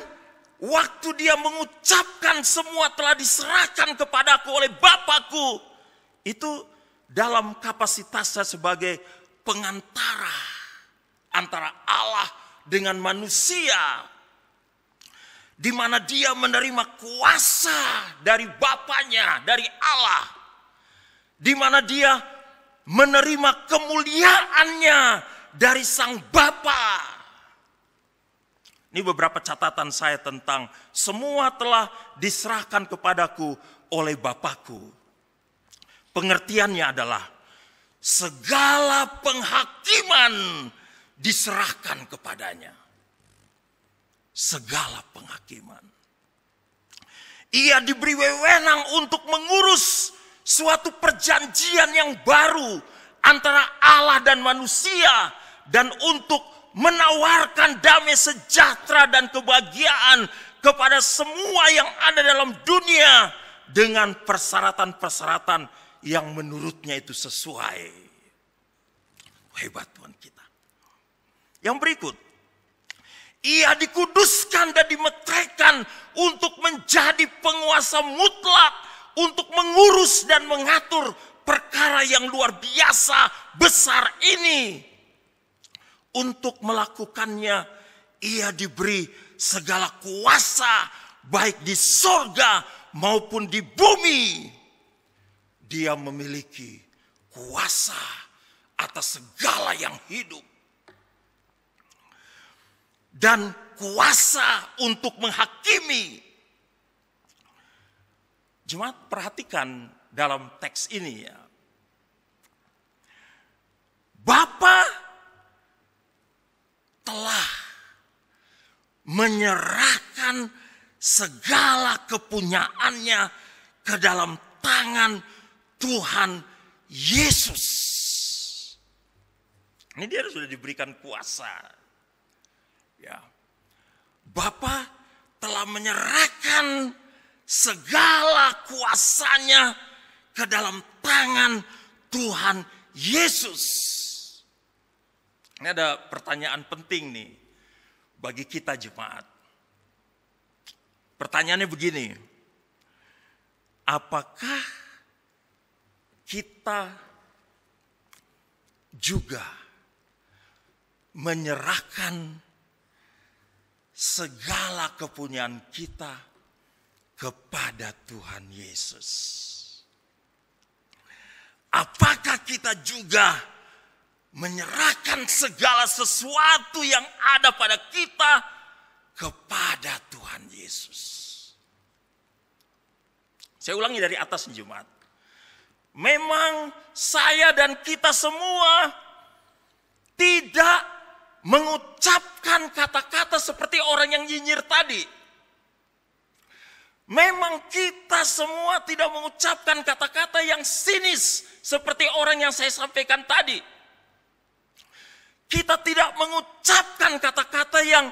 waktu dia mengucapkan semua telah diserahkan kepadaku oleh Bapakku. Itu dalam kapasitasnya sebagai pengantara antara Allah dengan manusia. Di mana dia menerima kuasa dari Bapaknya, dari Allah. Di mana dia menerima kemuliaannya dari Sang Bapa. Ini beberapa catatan saya tentang semua telah diserahkan kepadaku oleh Bapakku. Pengertiannya adalah segala penghakiman diserahkan kepadanya. Segala penghakiman. Ia diberi wewenang untuk mengurus suatu perjanjian yang baru antara Allah dan manusia. Dan untuk menawarkan damai sejahtera dan kebahagiaan kepada semua yang ada dalam dunia dengan persyaratan-persyaratan yang menurutnya itu sesuai. Hebat Tuhan kita. Yang berikut, ia dikuduskan dan dimeteraikan untuk menjadi penguasa mutlak untuk mengurus dan mengatur perkara yang luar biasa besar ini. Untuk melakukannya, ia diberi segala kuasa, baik di sorga maupun di bumi. Dia memiliki kuasa atas segala yang hidup. Dan kuasa untuk menghakimi. Jemaat perhatikan dalam teks ini ya. Bapa telah menyerahkan segala kepunyaannya ke dalam tangan Tuhan Yesus. Ini dia sudah diberikan kuasa. Ya. Bapa telah menyerahkan segala kuasanya ke dalam tangan Tuhan Yesus. Ini ada pertanyaan penting nih. bagi kita jemaat. Pertanyaannya begini, apakah kita juga menyerahkan segala kepunyaan kita kepada Tuhan Yesus? Apakah kita juga menyerahkan segala sesuatu yang ada pada kita kepada Tuhan Yesus? Saya ulangi dari atas jemaat. Memang saya dan kita semua tidak mengucapkan kata-kata seperti orang yang nyinyir tadi. Memang kita semua tidak mengucapkan kata-kata yang sinis seperti orang yang saya sampaikan tadi. Kita tidak mengucapkan kata-kata yang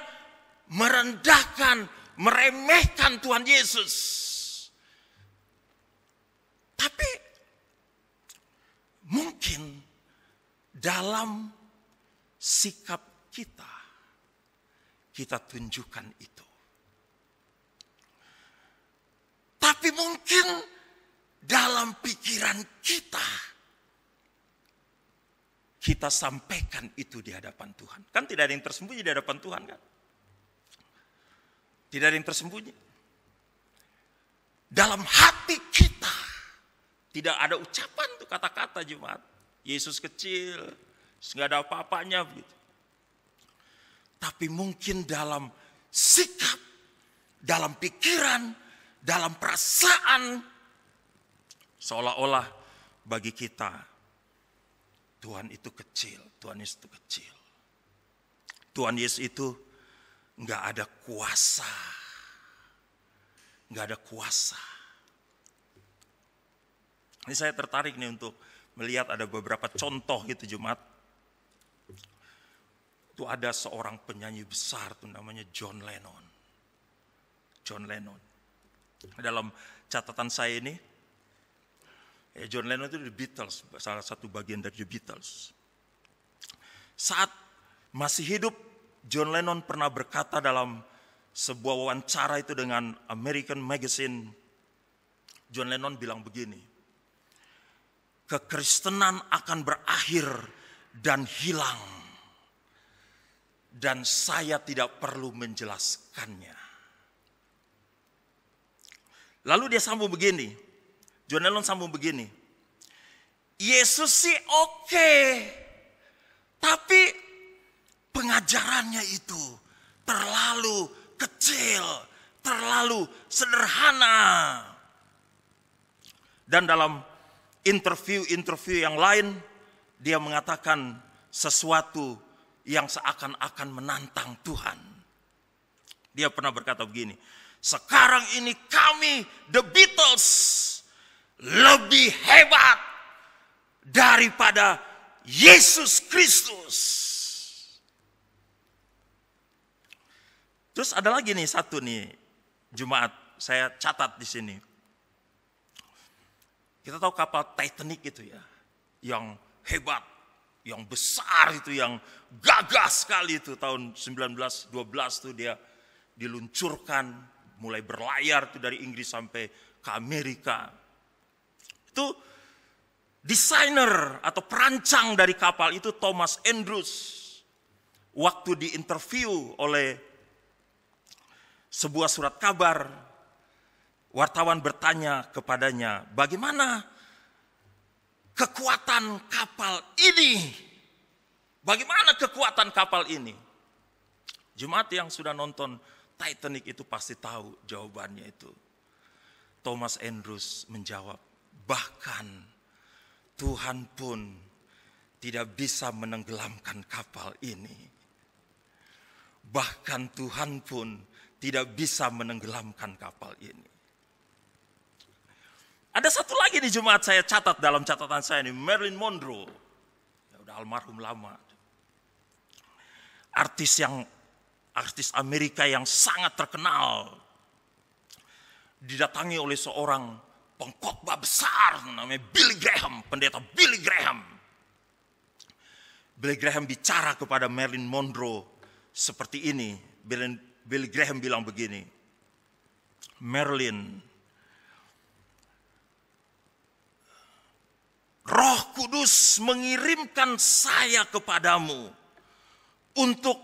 merendahkan, meremehkan Tuhan Yesus. Tapi mungkin dalam sikap kita tunjukkan itu. Tapi mungkin dalam pikiran kita sampaikan itu di hadapan Tuhan. Kan tidak ada yang tersembunyi di hadapan Tuhan kan? Tidak ada yang tersembunyi. Dalam hati kita tidak ada ucapan tuh kata-kata jemaat. Yesus kecil, nggak ada apa-apanya begitu. Tapi mungkin dalam sikap, dalam pikiran, dalam perasaan, seolah-olah bagi kita Tuhan itu kecil, Tuhan Yesus itu kecil. Tuhan Yesus itu nggak ada kuasa, nggak ada kuasa. Ini saya tertarik nih untuk melihat ada beberapa contoh gitu jemaat. Itu ada seorang penyanyi besar tuh namanya John Lennon. John Lennon. Dalam catatan saya ini, John Lennon itu The Beatles, salah satu bagian dari The Beatles. Saat masih hidup, John Lennon pernah berkata dalam sebuah wawancara itu dengan American Magazine. John Lennon bilang begini, kekristenan akan berakhir dan hilang, dan saya tidak perlu menjelaskannya. Lalu dia sambung begini, John Lennon sambung begini, Yesus sih oke, tapi pengajarannya itu terlalu kecil, terlalu sederhana. Dan dalam interview yang lain, dia mengatakan sesuatu yang seakan-akan menantang Tuhan. Dia pernah berkata begini, sekarang ini kami The Beatles lebih hebat daripada Yesus Kristus. Terus ada lagi nih satu nih jemaat, saya catat di sini. Kita tahu kapal Titanic itu ya, yang hebat, yang besar itu, yang gagah sekali itu tahun 1912 tuh dia diluncurkan, mulai berlayar tuh dari Inggris sampai ke Amerika. Itu desainer atau perancang dari kapal itu Thomas Andrews. Waktu diinterview oleh sebuah surat kabar, wartawan bertanya kepadanya, bagaimana kekuatan kapal ini? Bagaimana kekuatan kapal ini? Jemaat yang sudah nonton Titanic itu pasti tahu jawabannya itu. Thomas Andrews menjawab, bahkan Tuhan pun tidak bisa menenggelamkan kapal ini. Bahkan Tuhan pun tidak bisa menenggelamkan kapal ini. Ada satu lagi nih jemaat saya catat dalam catatan saya nih, Marilyn Monroe. Ya udah almarhum lama. Artis Amerika yang sangat terkenal. Didatangi oleh seorang pengkhotbah besar namanya Billy Graham, pendeta Billy Graham. Billy Graham bicara kepada Marilyn Monroe seperti ini. Billy Graham bilang begini, Marilyn, Roh Kudus mengirimkan saya kepadamu untuk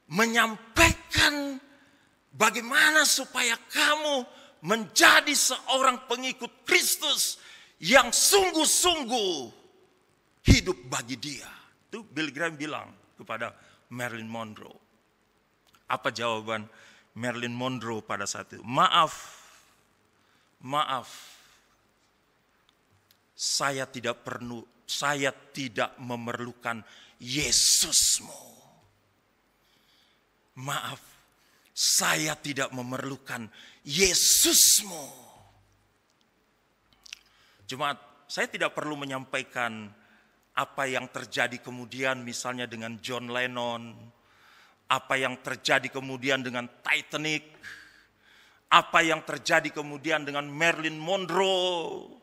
menyampaikan bagaimana supaya kamu menjadi seorang pengikut Kristus yang sungguh-sungguh hidup bagi Dia. Itu Billy Graham bilang kepada Marilyn Monroe. Apa jawaban Marilyn Monroe pada saat itu? Maaf, saya tidak memerlukan Yesusmu. Maaf, saya tidak memerlukan Yesusmu. Jemaat, saya tidak perlu menyampaikan apa yang terjadi kemudian misalnya dengan John Lennon, apa yang terjadi kemudian dengan Titanic, apa yang terjadi kemudian dengan Marilyn Monroe.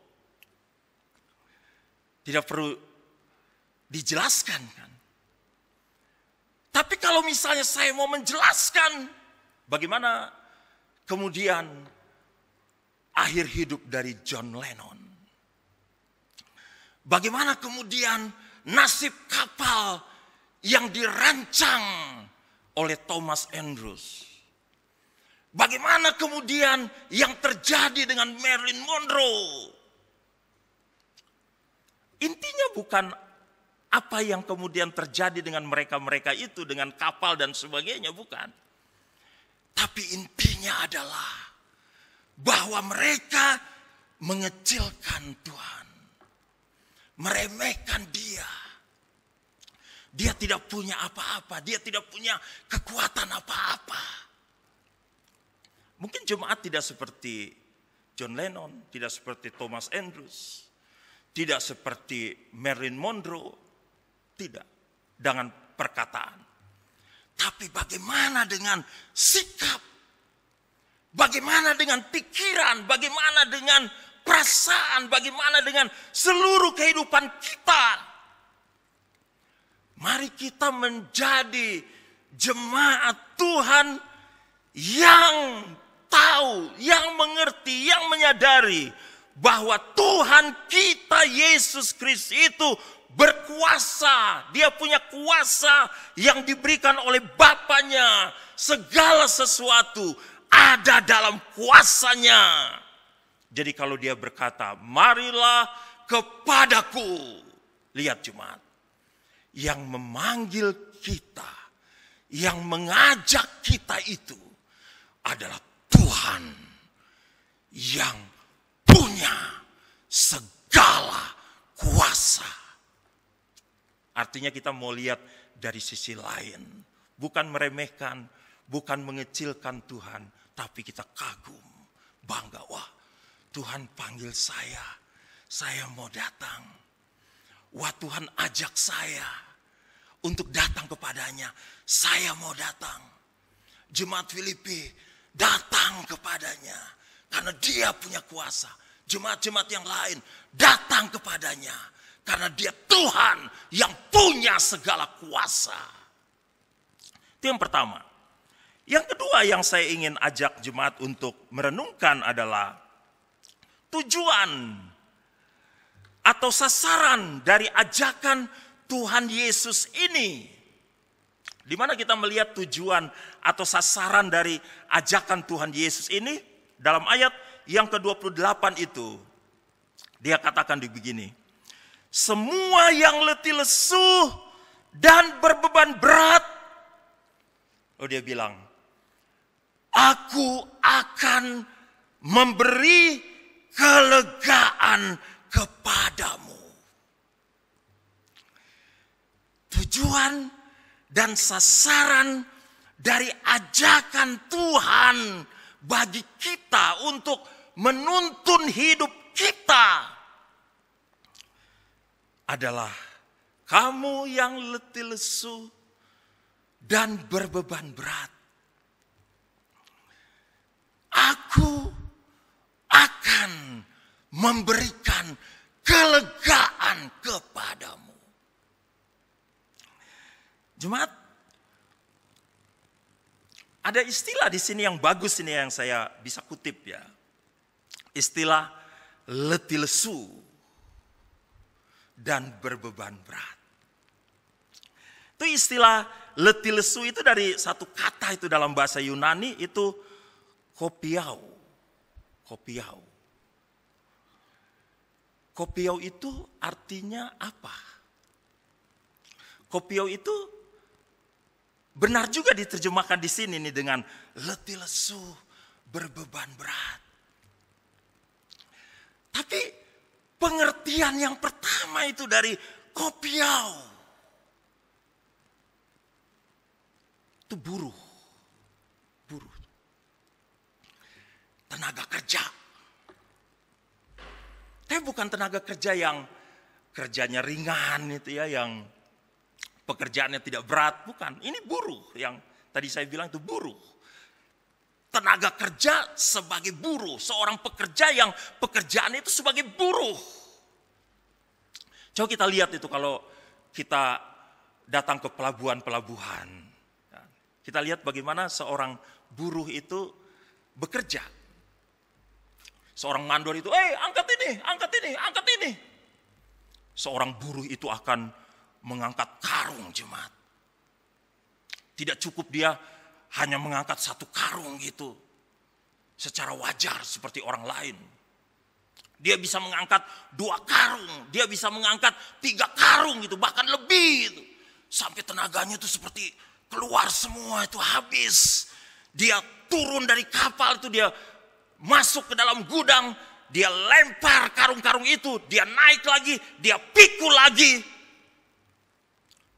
Tidak perlu dijelaskan kan. Tapi kalau misalnya saya mau menjelaskan bagaimana kemudian akhir hidup dari John Lennon. Bagaimana kemudian nasib kapal yang dirancang oleh Thomas Andrews. Bagaimana kemudian yang terjadi dengan Marilyn Monroe. Intinya bukan apa yang kemudian terjadi dengan mereka-mereka itu, dengan kapal dan sebagainya, bukan. Tapi intinya adalah bahwa mereka mengecilkan Tuhan. Meremehkan Dia. Dia tidak punya apa-apa. Dia tidak punya kekuatan apa-apa. Mungkin jemaat tidak seperti John Lennon, tidak seperti Thomas Andrews, tidak seperti Marilyn Monroe, tidak dengan perkataan. Tapi bagaimana dengan sikap? Bagaimana dengan pikiran? Bagaimana dengan perasaan? Bagaimana dengan seluruh kehidupan kita? Mari kita menjadi jemaat Tuhan yang tahu, yang mengerti, yang menyadari bahwa Tuhan kita Yesus Kristus itu berkuasa. Dia punya kuasa yang diberikan oleh Bapanya. Segala sesuatu ada dalam kuasanya. Jadi kalau Dia berkata, marilah kepadaku. Lihat jemaat, yang memanggil kita, yang mengajak kita itu adalah Tuhan yang punya segala kuasa. Artinya kita mau lihat dari sisi lain. Bukan meremehkan, bukan mengecilkan Tuhan. Tapi kita kagum, bangga. Wah, Tuhan panggil saya mau datang. Wah, Tuhan ajak saya untuk datang kepadanya. Saya mau datang. Jemaat Filipi datang kepadanya karena Dia punya kuasa. Jemaat-jemaat yang lain datang kepadanya karena Dia Tuhan yang punya segala kuasa. Itu yang pertama. Yang kedua yang saya ingin ajak jemaat untuk merenungkan adalah tujuan atau sasaran dari ajakan Tuhan Yesus ini. Di mana kita melihat tujuan atau sasaran dari ajakan Tuhan Yesus ini dalam ayat yang ke-28 itu. Dia katakan begini. Semua yang letih lesu dan berbeban berat. Oh, dia bilang, aku akan memberi kelegaan kepadamu. Tujuan dan sasaran dari ajakan Tuhan bagi kita untuk menuntun hidup kita adalah kamu yang letih lesu dan berbeban berat. Aku akan memberikan kelegaan kepadamu. Jemaat, Ada istilah di sini yang bagus ini yang saya bisa kutip ya. Istilah letih lesu dan berbeban berat. Itu istilah letih lesu itu dari satu kata itu dalam bahasa Yunani itu kopiau. Kopiau. Kopiau itu artinya apa? Kopiau itu benar juga diterjemahkan di sini nih dengan letih lesu, berbeban berat. Tapi pengertian yang pertama itu dari kopiau itu buruh. Buruh. Tenaga kerja. Tapi bukan tenaga kerja yang kerjanya ringan itu ya, yang pekerjaannya tidak berat, bukan. Ini buruh yang tadi saya bilang itu buruh. Tenaga kerja sebagai buruh, seorang pekerja yang pekerjaannya itu sebagai buruh. Coba kita lihat itu kalau kita datang ke pelabuhan-pelabuhan. Kita lihat bagaimana seorang buruh itu bekerja. Seorang mandor itu, angkat ini, angkat ini, angkat ini. Seorang buruh itu akan mengangkat karung jemaat. Tidak cukup dia hanya mengangkat satu karung gitu. Secara wajar seperti orang lain. Dia bisa mengangkat 2 karung. Dia bisa mengangkat 3 karung gitu. Bahkan lebih gitu. Sampai tenaganya itu seperti keluar semua itu habis. Dia turun dari kapal itu, dia masuk ke dalam gudang. Dia lempar karung-karung itu. Dia naik lagi. Dia pikul lagi.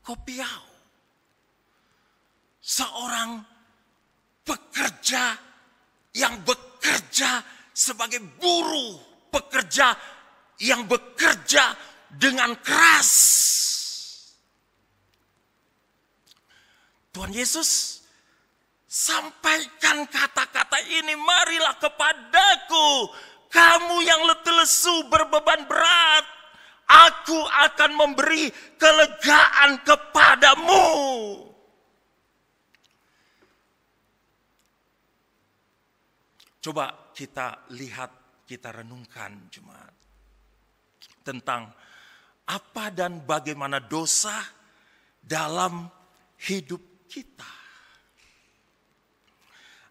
Kopiau. Seorang pekerja yang bekerja sebagai buruh. Pekerja yang bekerja dengan keras. Tuhan Yesus sampaikan kata-kata ini, marilah kepadaku, kamu yang letih lesu berbeban berat, aku akan memberi kelegaan kepadamu. Coba kita lihat, kita renungkan jemaat. Tentang apa dan bagaimana dosa dalam hidup kita.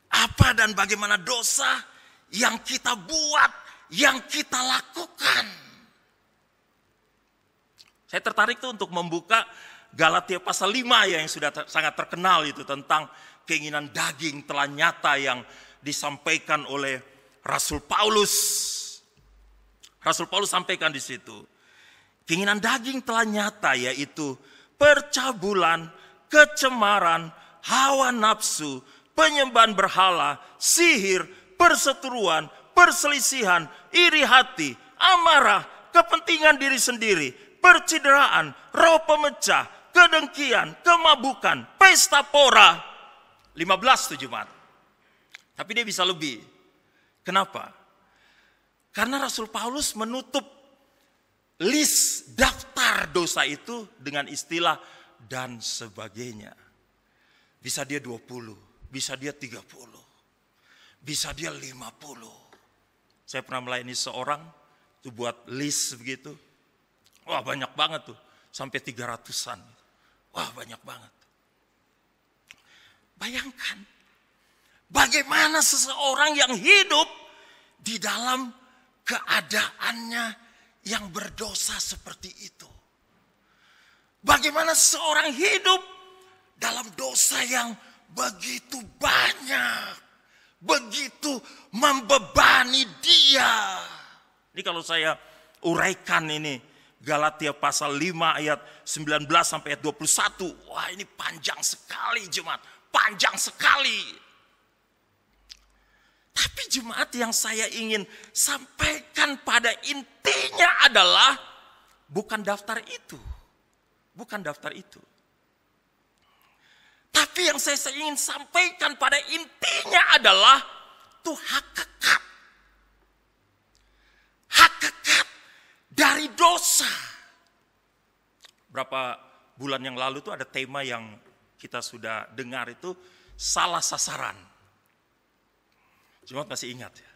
Apa dan bagaimana dosa yang kita buat, yang kita lakukan. Saya tertarik tuh untuk membuka Galatia pasal 5 ya, yang sudah sangat terkenal itu tentang keinginan daging telah nyata yang disampaikan oleh Rasul Paulus. Rasul Paulus sampaikan di situ. Keinginan daging telah nyata, yaitu percabulan, kecemaran, hawa nafsu, penyembahan berhala, sihir, perseteruan, perselisihan, iri hati, amarah, kepentingan diri sendiri, percideraan, roh pemecah, kedengkian, kemabukan, pesta pora. 15 tuh jemaat. Tapi dia bisa lebih. Kenapa? Karena Rasul Paulus menutup list daftar dosa itu dengan istilah dan sebagainya. Bisa dia 20, bisa dia 30, bisa dia 50. Saya pernah melayani seorang, itu buat list begitu. Wah banyak banget tuh, sampai 300-an. Wah banyak banget. Bayangkan, bagaimana seseorang yang hidup di dalam keadaannya yang berdosa seperti itu. Bagaimana seseorang hidup dalam dosa yang begitu banyak. Begitu membebani dia. Ini kalau saya uraikan ini. Galatia pasal 5 ayat 19 sampai ayat 21. Wah ini panjang sekali jemaat. Panjang sekali. Tapi jemaat, yang saya ingin sampaikan pada intinya adalah bukan daftar itu. Bukan daftar itu. Tapi yang saya ingin sampaikan pada intinya adalah itu hakikat. Hakikat dari dosa. Berapa bulan yang lalu itu ada tema yang kita sudah dengar itu salah sasaran. Jemaat masih ingat ya?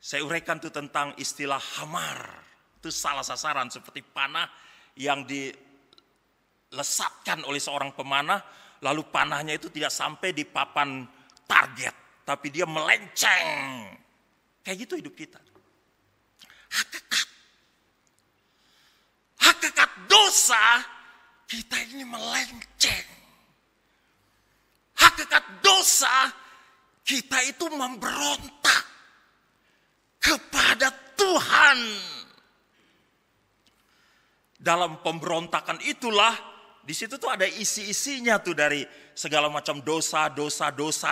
Saya uraikan tuh tentang istilah hamar. Itu salah sasaran, seperti panah yang dilesatkan oleh seorang pemanah, lalu panahnya itu tidak sampai di papan target, tapi dia melenceng. Kayak gitu hidup kita. Hakikat dosa, kita ini melenceng. Hakikat dosa, kita itu memberontak kepada Tuhan. Dalam pemberontakan itulah, di situ tuh ada isi-isinya tuh dari segala macam dosa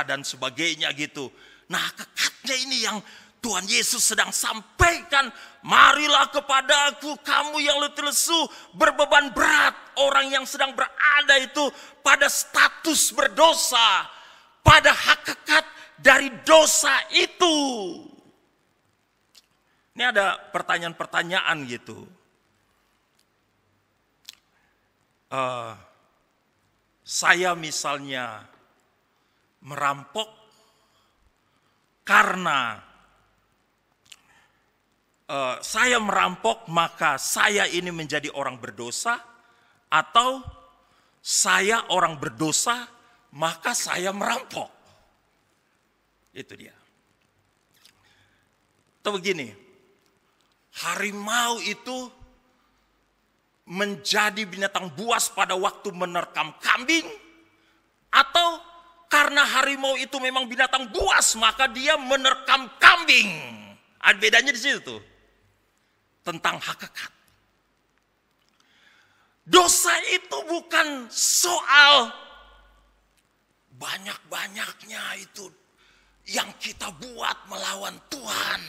dan sebagainya gitu. Nah, hakikatnya ini yang Tuhan Yesus sedang sampaikan. Marilah kepadaku kamu yang letih lesu, berbeban berat. Orang yang sedang berada itu pada status berdosa, pada hakikat dari dosa itu. Ini ada pertanyaan-pertanyaan gitu. Saya misalnya merampok karena saya merampok maka saya ini menjadi orang berdosa, atau saya orang berdosa maka saya merampok. Itu dia. Atau begini, harimau itu menjadi binatang buas pada waktu menerkam kambing, atau karena harimau itu memang binatang buas maka dia menerkam kambing. Ada bedanya di situ tuh. Tentang hakikat. Dosa itu bukan soal banyak-banyaknya itu yang kita buat melawan Tuhan.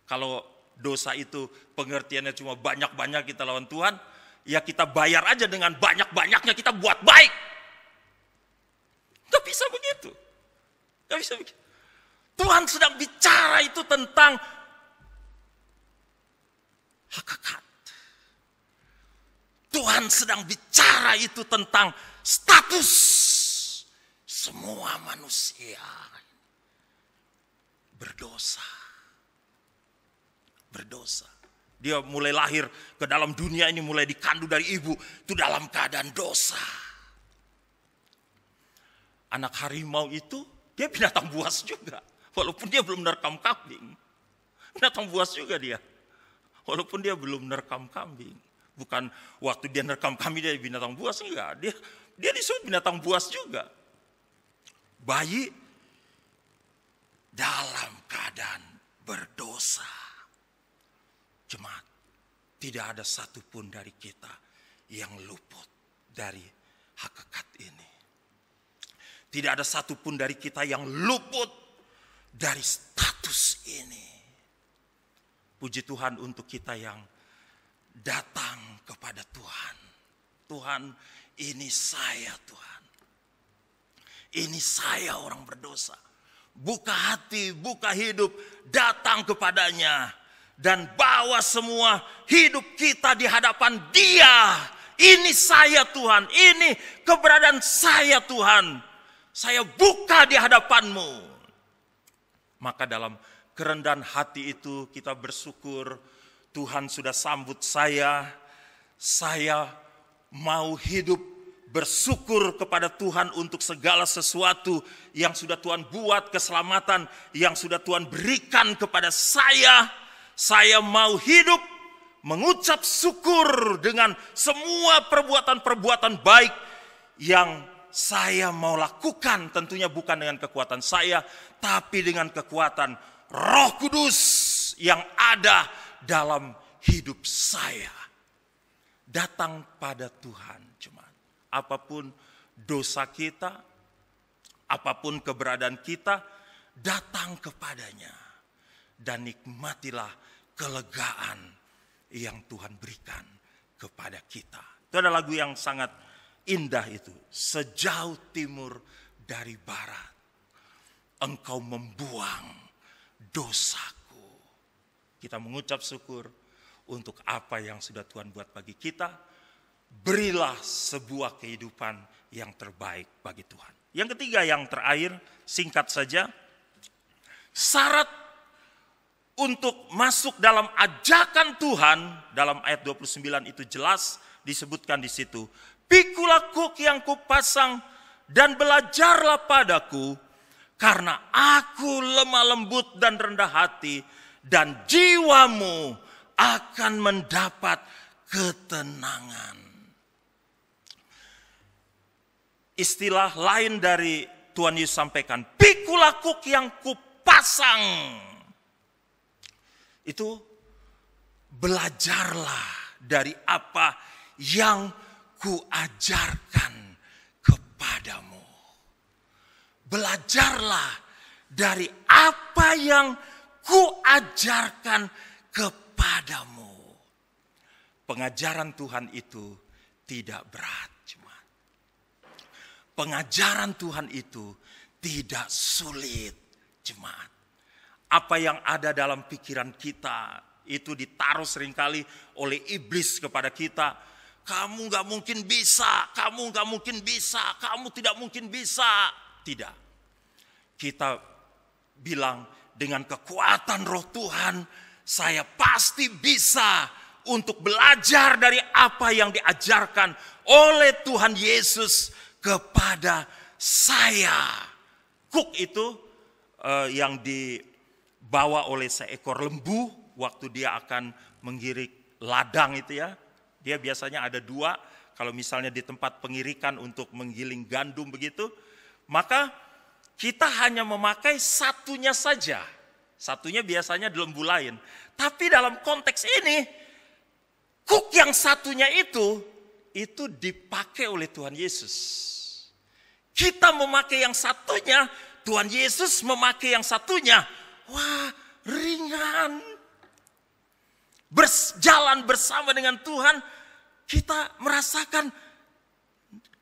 Kalau dosa itu pengertiannya cuma banyak-banyak kita lawan Tuhan, ya kita bayar aja dengan banyak-banyaknya kita buat baik. Gak bisa begitu. Gak bisa begitu. Tuhan sedang bicara itu tentang hakikat. Tuhan sedang bicara itu tentang status semua manusia berdosa. Berdosa. Dia mulai lahir ke dalam dunia ini, mulai dikandung dari ibu, itu dalam keadaan dosa. Anak harimau itu, dia binatang buas juga. Walaupun dia belum menerkam kambing. Binatang buas juga dia. Walaupun dia belum menerkam kambing. Bukan waktu dia menerkam kambing dia binatang buas, enggak. Dia disebut binatang buas juga. Bayi dalam keadaan berdosa. Jemaat, tidak ada satupun dari kita yang luput dari hakikat ini. Tidak ada satupun dari kita yang luput dari status ini. Puji Tuhan untuk kita yang datang kepada Tuhan. Tuhan, ini saya Tuhan. Ini saya orang berdosa. Buka hati, buka hidup, datang kepadanya. Dan bawa semua hidup kita di hadapan Dia. Ini saya Tuhan, ini keberadaan saya Tuhan. Saya buka di hadapan-Mu. Maka dalam kerendahan hati itu kita bersyukur, Tuhan sudah sambut saya. Saya mau hidup bersyukur kepada Tuhan untuk segala sesuatu yang sudah Tuhan buat, keselamatan yang sudah Tuhan berikan kepada saya. Saya mau hidup mengucap syukur dengan semua perbuatan-perbuatan baik yang saya mau lakukan. Tentunya bukan dengan kekuatan saya, tapi dengan kekuatan Roh Kudus yang ada dalam hidup saya. Datang pada Tuhan, jemaat. Apapun dosa kita, apapun keberadaan kita, datang kepadanya. Dan nikmatilah kelegaan yang Tuhan berikan kepada kita. Itu ada lagu yang sangat indah itu. Sejauh timur dari barat, Engkau membuang dosaku. Kita mengucap syukur untuk apa yang sudah Tuhan buat bagi kita. Berilah sebuah kehidupan yang terbaik bagi Tuhan. Yang ketiga, yang terakhir, singkat saja. Syarat untuk masuk dalam ajakan Tuhan, dalam ayat 29 itu jelas disebutkan di situ. Pikulah kuk yang kupasang dan belajarlah padaku, karena aku lemah lembut dan rendah hati, dan jiwamu akan mendapat ketenangan. Istilah lain dari Tuhan Yesus sampaikan, pikulah kuk yang kupasang. Itu belajarlah dari apa yang kuajarkan kepadamu. Belajarlah dari apa yang kuajarkan kepadamu. Pengajaran Tuhan itu tidak berat, jemaat. Pengajaran Tuhan itu tidak sulit, jemaat. Apa yang ada dalam pikiran kita itu ditaruh seringkali oleh iblis kepada kita. Kamu gak mungkin bisa, kamu gak mungkin bisa, kamu tidak mungkin bisa. Tidak. Kita bilang dengan kekuatan Roh Tuhan, saya pasti bisa untuk belajar dari apa yang diajarkan oleh Tuhan Yesus kepada saya. Kuk itu yang dibawa oleh seekor lembu waktu dia akan menggirik ladang itu ya. Dia biasanya ada 2, kalau misalnya di tempat pengirikan untuk menggiling gandum begitu, maka kita hanya memakai satunya saja. Satunya biasanya di lembu lain. Tapi dalam konteks ini, kuk yang satunya itu dipakai oleh Tuhan Yesus. Kita memakai yang satunya, Tuhan Yesus memakai yang satunya. Wah, ringan. Berjalan bersama dengan Tuhan, kita merasakan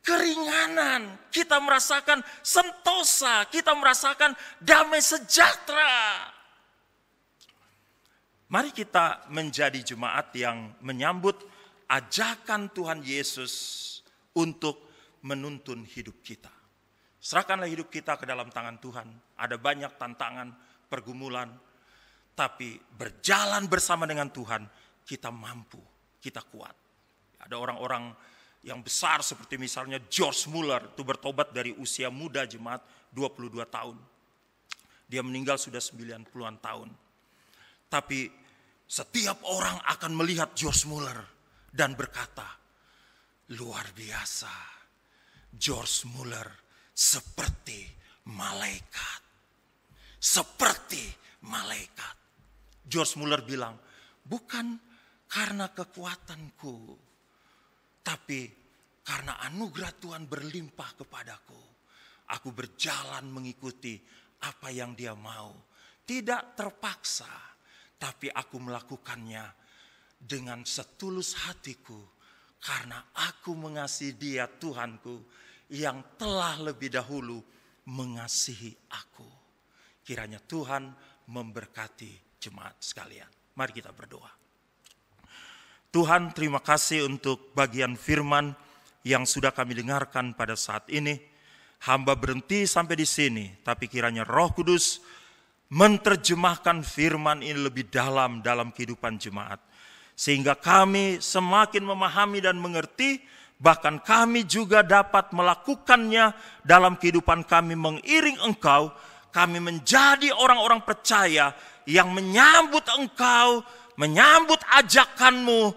keringanan, kita merasakan sentosa, kita merasakan damai sejahtera. Mari kita menjadi jemaat yang menyambut ajakan Tuhan Yesus untuk menuntun hidup kita. Serahkanlah hidup kita ke dalam tangan Tuhan. Ada banyak tantangan, pergumulan, tapi berjalan bersama dengan Tuhan, kita mampu, kita kuat. Ada orang-orang yang besar seperti misalnya George Muller, itu bertobat dari usia muda jemaat 22 tahun. Dia meninggal sudah 90-an tahun. Tapi setiap orang akan melihat George Muller dan berkata, luar biasa, George Muller seperti malaikat. Seperti malaikat. George Muller bilang, bukan karena kekuatanku, tapi karena anugerah Tuhan berlimpah kepadaku. Aku berjalan mengikuti apa yang Dia mau. Tidak terpaksa, tapi aku melakukannya dengan setulus hatiku. Karena aku mengasihi Dia, Tuhanku, yang telah lebih dahulu mengasihi aku. Kiranya Tuhan memberkati jemaat sekalian. Mari kita berdoa. Tuhan, terima kasih untuk bagian firman yang sudah kami dengarkan pada saat ini. Hamba berhenti sampai di sini, tapi kiranya Roh Kudus menerjemahkan firman ini lebih dalam kehidupan jemaat. Sehingga kami semakin memahami dan mengerti, bahkan kami juga dapat melakukannya dalam kehidupan kami mengiring Engkau. Kami menjadi orang-orang percaya yang menyambut Engkau, menyambut ajakan-Mu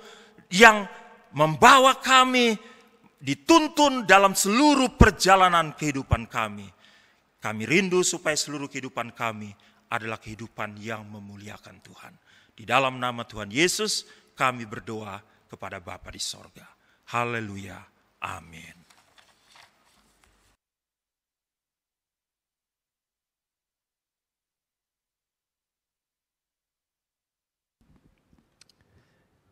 yang membawa kami dituntun dalam seluruh perjalanan kehidupan kami. Kami rindu supaya seluruh kehidupan kami adalah kehidupan yang memuliakan Tuhan. Di dalam nama Tuhan Yesus kami berdoa kepada Bapa di sorga. Haleluya. Amin.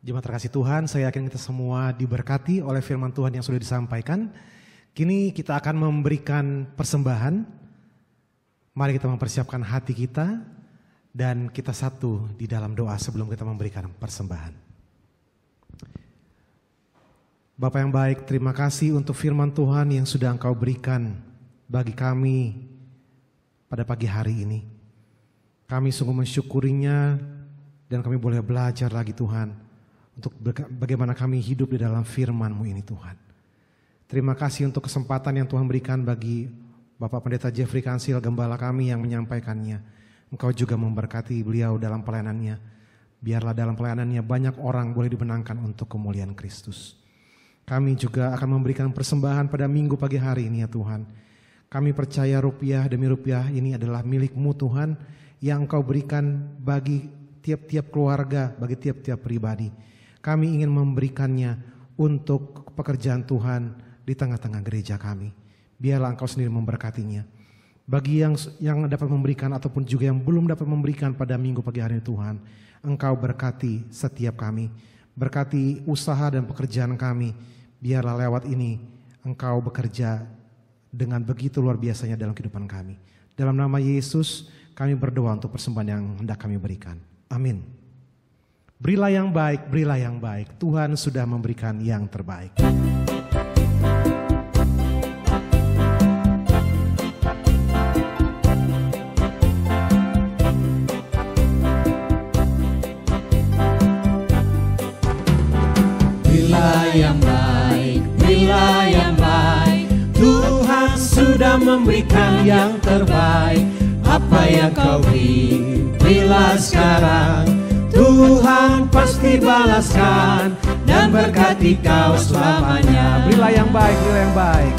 Jemaat terkasih Tuhan, saya yakin kita semua diberkati oleh firman Tuhan yang sudah disampaikan. Kini kita akan memberikan persembahan. Mari kita mempersiapkan hati kita dan kita satu di dalam doa sebelum kita memberikan persembahan. Bapa yang baik, terima kasih untuk firman Tuhan yang sudah Engkau berikan bagi kami pada pagi hari ini. Kami sungguh mensyukurinya dan kami boleh belajar lagi Tuhan untuk bagaimana kami hidup di dalam firman-Mu ini Tuhan. Terima kasih untuk kesempatan yang Tuhan berikan bagi Bapak Pendeta Jeffrey Kansil, gembala kami yang menyampaikannya. Engkau juga memberkati beliau dalam pelayanannya. Biarlah dalam pelayanannya banyak orang boleh dibenangkan untuk kemuliaan Kristus. Kami juga akan memberikan persembahan pada minggu pagi hari ini ya Tuhan. Kami percaya rupiah demi rupiah ini adalah milik-Mu Tuhan yang Engkau berikan bagi tiap-tiap keluarga, bagi tiap-tiap pribadi. Kami ingin memberikannya untuk pekerjaan Tuhan di tengah-tengah gereja kami. Biarlah Engkau sendiri memberkatinya. Bagi yang dapat memberikan ataupun juga yang belum dapat memberikan pada minggu pagi hari ini Tuhan, Engkau berkati setiap kami. Berkati usaha dan pekerjaan kami. Biarlah lewat ini Engkau bekerja dengan begitu luar biasanya dalam kehidupan kami. Dalam nama Yesus kami berdoa untuk persembahan yang hendak kami berikan. Amin. Berilah yang baik, berilah yang baik. Tuhan sudah memberikan yang terbaik. Yang baik, berilah yang baik. Tuhan sudah memberikan yang terbaik. Apa yang kau beri, berilah sekarang. Tuhan pasti balaskan dan berkati kau selamanya. Berilah yang baik, berilah yang baik.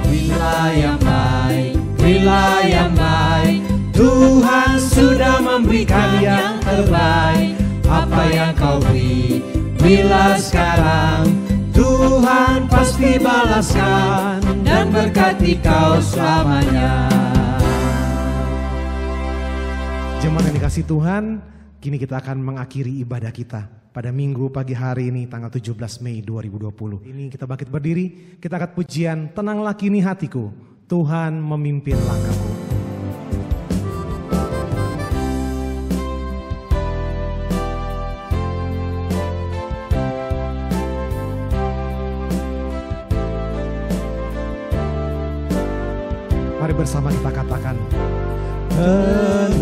Berilah yang baik, berilah yang baik. Tuhan sudah memberikan yang terbaik. Apa yang kau beri, berilah sekarang. Tuhan pasti balaskan dan berkati kau selamanya. Jemaat yang dikasihi Tuhan, kini kita akan mengakhiri ibadah kita pada minggu pagi hari ini tanggal 17 Mei 2020. Ini kita bangkit berdiri, kita angkat pujian Tenanglah Kini Hatiku, Tuhan memimpin langkahku. Mari bersama kita katakan, tenanglah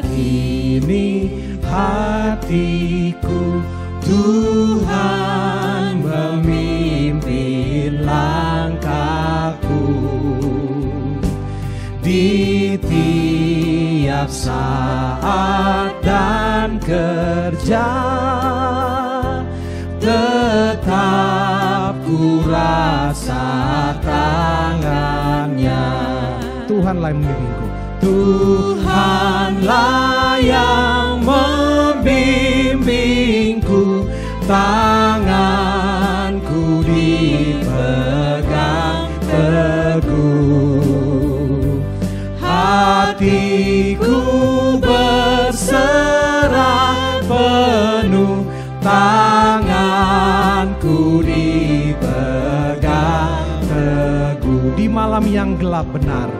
kini hatiku, Tuhan memimpin langkahku. Di tiap saat dan kerja, tetap ku rasa tangannya. Tuhanlah yang membimbingku. Tuhanlah yang membimbingku. Tanganku dipegang teguh. Hatiku berserah penuh. Tanganku dipegang teguh. Di malam yang gelap benar,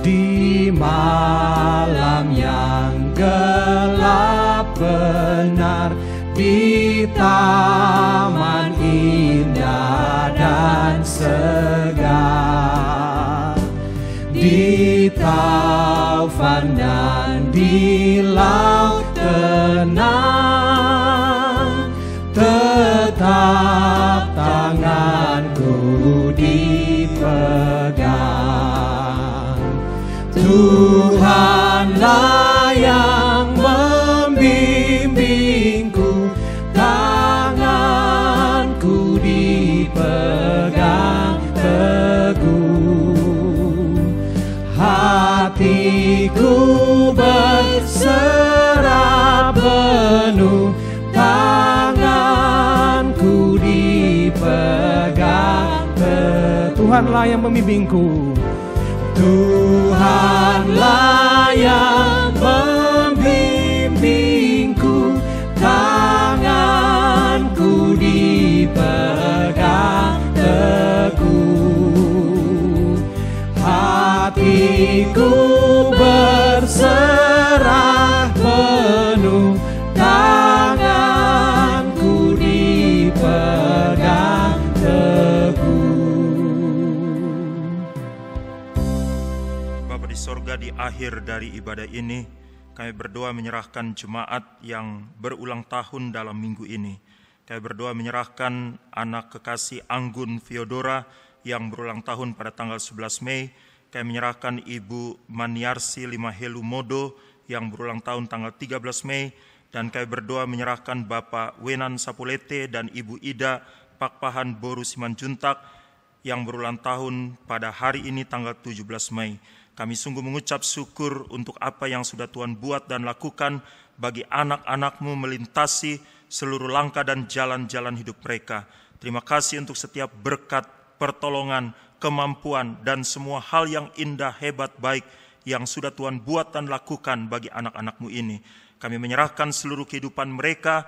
di malam yang gelap benar, di taman indah dan segar, di taufan dan di laut tenang, tetap tanganku dipegang. Tuhanlah yang membimbingku, tanganku dipegang teguh. Hatiku berserah penuh, tanganku dipegang teguh. Tuhanlah yang membimbingku. Tuhanlah yang membimbingku, tanganku dipegang teguh. Hatiku berserah penuh, tanganku dipegang teguh. Bapa di sorga, di akhir dari ibadah ini, kami berdoa menyerahkan jemaat yang berulang tahun dalam minggu ini. Kami berdoa menyerahkan anak kekasih Anggun Fiodora yang berulang tahun pada tanggal 11 Mei. Kami menyerahkan Ibu Maniarsi Limahelu Modo yang berulang tahun tanggal 13 Mei. Dan kami berdoa menyerahkan Bapak Wenan Sapulete dan Ibu Ida Pakpahan Boru Simanjuntak yang berulang tahun pada hari ini tanggal 17 Mei. Kami sungguh mengucap syukur untuk apa yang sudah Tuhan buat dan lakukan bagi anak-anak-Mu melintasi seluruh langkah dan jalan-jalan hidup mereka. Terima kasih untuk setiap berkat, pertolongan, kemampuan, dan semua hal yang indah, hebat, baik yang sudah Tuhan buat dan lakukan bagi anak-anak-Mu ini. Kami menyerahkan seluruh kehidupan mereka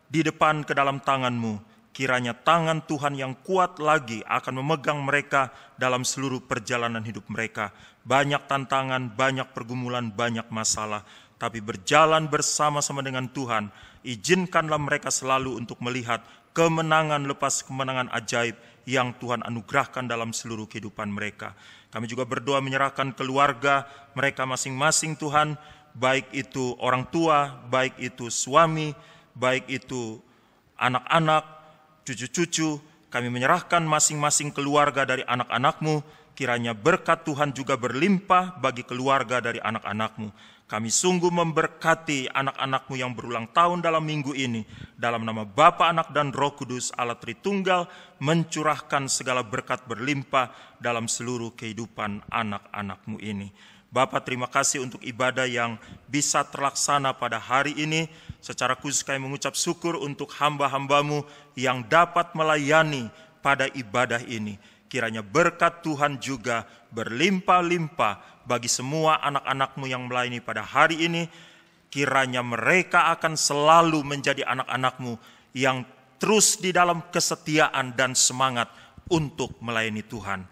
di depan ke dalam tangan-Mu. Kiranya tangan Tuhan yang kuat lagi akan memegang mereka dalam seluruh perjalanan hidup mereka. Banyak tantangan, banyak pergumulan, banyak masalah. Tapi berjalan bersama-sama dengan Tuhan, izinkanlah mereka selalu untuk melihat kemenangan lepas kemenangan ajaib yang Tuhan anugerahkan dalam seluruh kehidupan mereka. Kami juga berdoa menyerahkan keluarga mereka masing-masing Tuhan, baik itu orang tua, baik itu suami, baik itu anak-anak, cucu-cucu. Kami menyerahkan masing-masing keluarga dari anak-anak-Mu. Kiranya berkat Tuhan juga berlimpah bagi keluarga dari anak-anak-Mu. Kami sungguh memberkati anak-anak-Mu yang berulang tahun dalam minggu ini. Dalam nama Bapa, Anak, dan Roh Kudus, Allah Tritunggal, mencurahkan segala berkat berlimpah dalam seluruh kehidupan anak-anak-Mu ini. Bapa, terima kasih untuk ibadah yang bisa terlaksana pada hari ini. Secara khusus kami mengucap syukur untuk hamba-hamba-Mu yang dapat melayani pada ibadah ini. Kiranya berkat Tuhan juga berlimpah-limpah bagi semua anak-anak-Mu yang melayani pada hari ini. Kiranya mereka akan selalu menjadi anak-anak-Mu yang terus di dalam kesetiaan dan semangat untuk melayani Tuhan.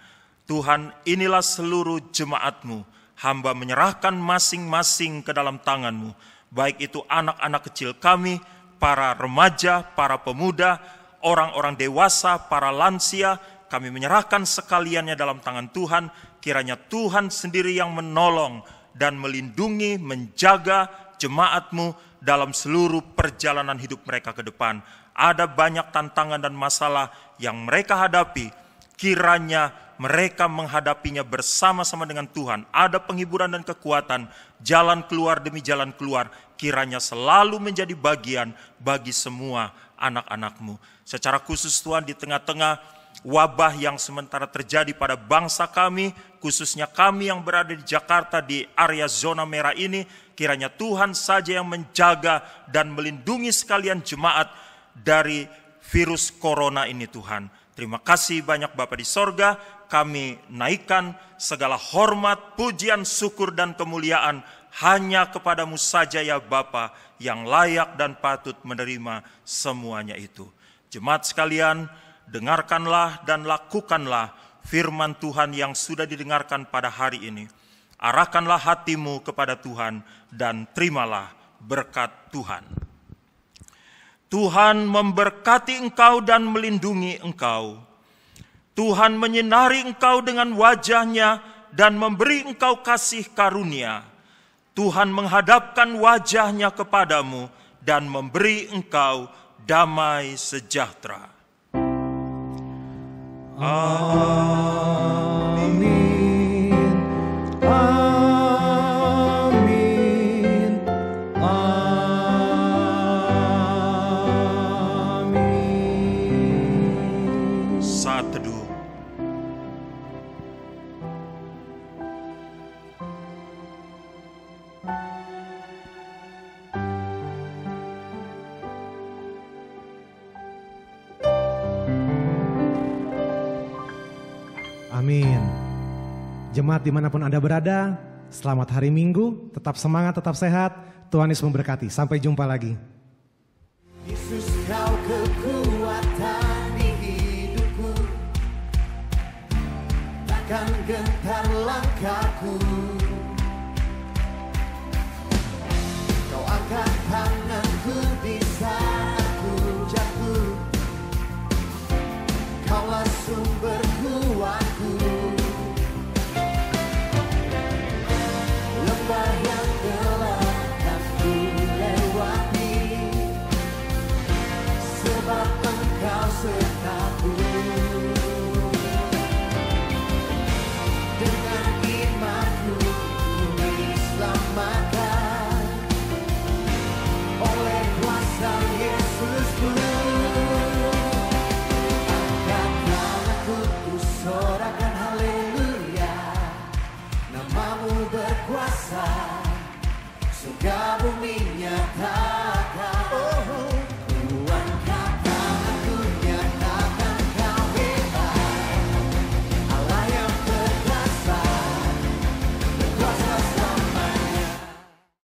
Tuhan, inilah seluruh jemaat-Mu. Hamba menyerahkan masing-masing ke dalam tangan-Mu. Baik itu anak-anak kecil kami, para remaja, para pemuda, orang-orang dewasa, para lansia, kami menyerahkan sekaliannya dalam tangan Tuhan. Kiranya Tuhan sendiri yang menolong dan melindungi, menjaga jemaat-Mu dalam seluruh perjalanan hidup mereka ke depan. Ada banyak tantangan dan masalah yang mereka hadapi. Kiranya mereka menghadapinya bersama-sama dengan Tuhan. Ada penghiburan dan kekuatan, jalan keluar demi jalan keluar. Kiranya selalu menjadi bagian bagi semua anak-anak-Mu. Secara khusus Tuhan, di tengah-tengah wabah yang sementara terjadi pada bangsa kami, khususnya kami yang berada di Jakarta di area zona merah ini, kiranya Tuhan saja yang menjaga dan melindungi sekalian jemaat dari virus corona ini Tuhan. Terima kasih banyak Bapa di sorga, kami naikkan segala hormat, pujian, syukur, dan kemuliaan hanya kepadamu saja ya Bapa, yang layak dan patut menerima semuanya itu. Jemaat sekalian, dengarkanlah dan lakukanlah firman Tuhan yang sudah didengarkan pada hari ini. Arahkanlah hatimu kepada Tuhan dan terimalah berkat Tuhan. Tuhan memberkati engkau dan melindungi engkau. Tuhan menyinari engkau dengan wajah-Nya dan memberi engkau kasih karunia. Tuhan menghadapkan wajah-Nya kepadamu dan memberi engkau damai sejahtera. Amin. Amin. Amin. Saat teduh. Amin. Jemaat dimanapun Anda berada, selamat hari Minggu, tetap semangat, tetap sehat, Tuhan Yesus memberkati. Sampai jumpa lagi. Yesus, kau kekuatan di hidupku, takkan gentar langkahku.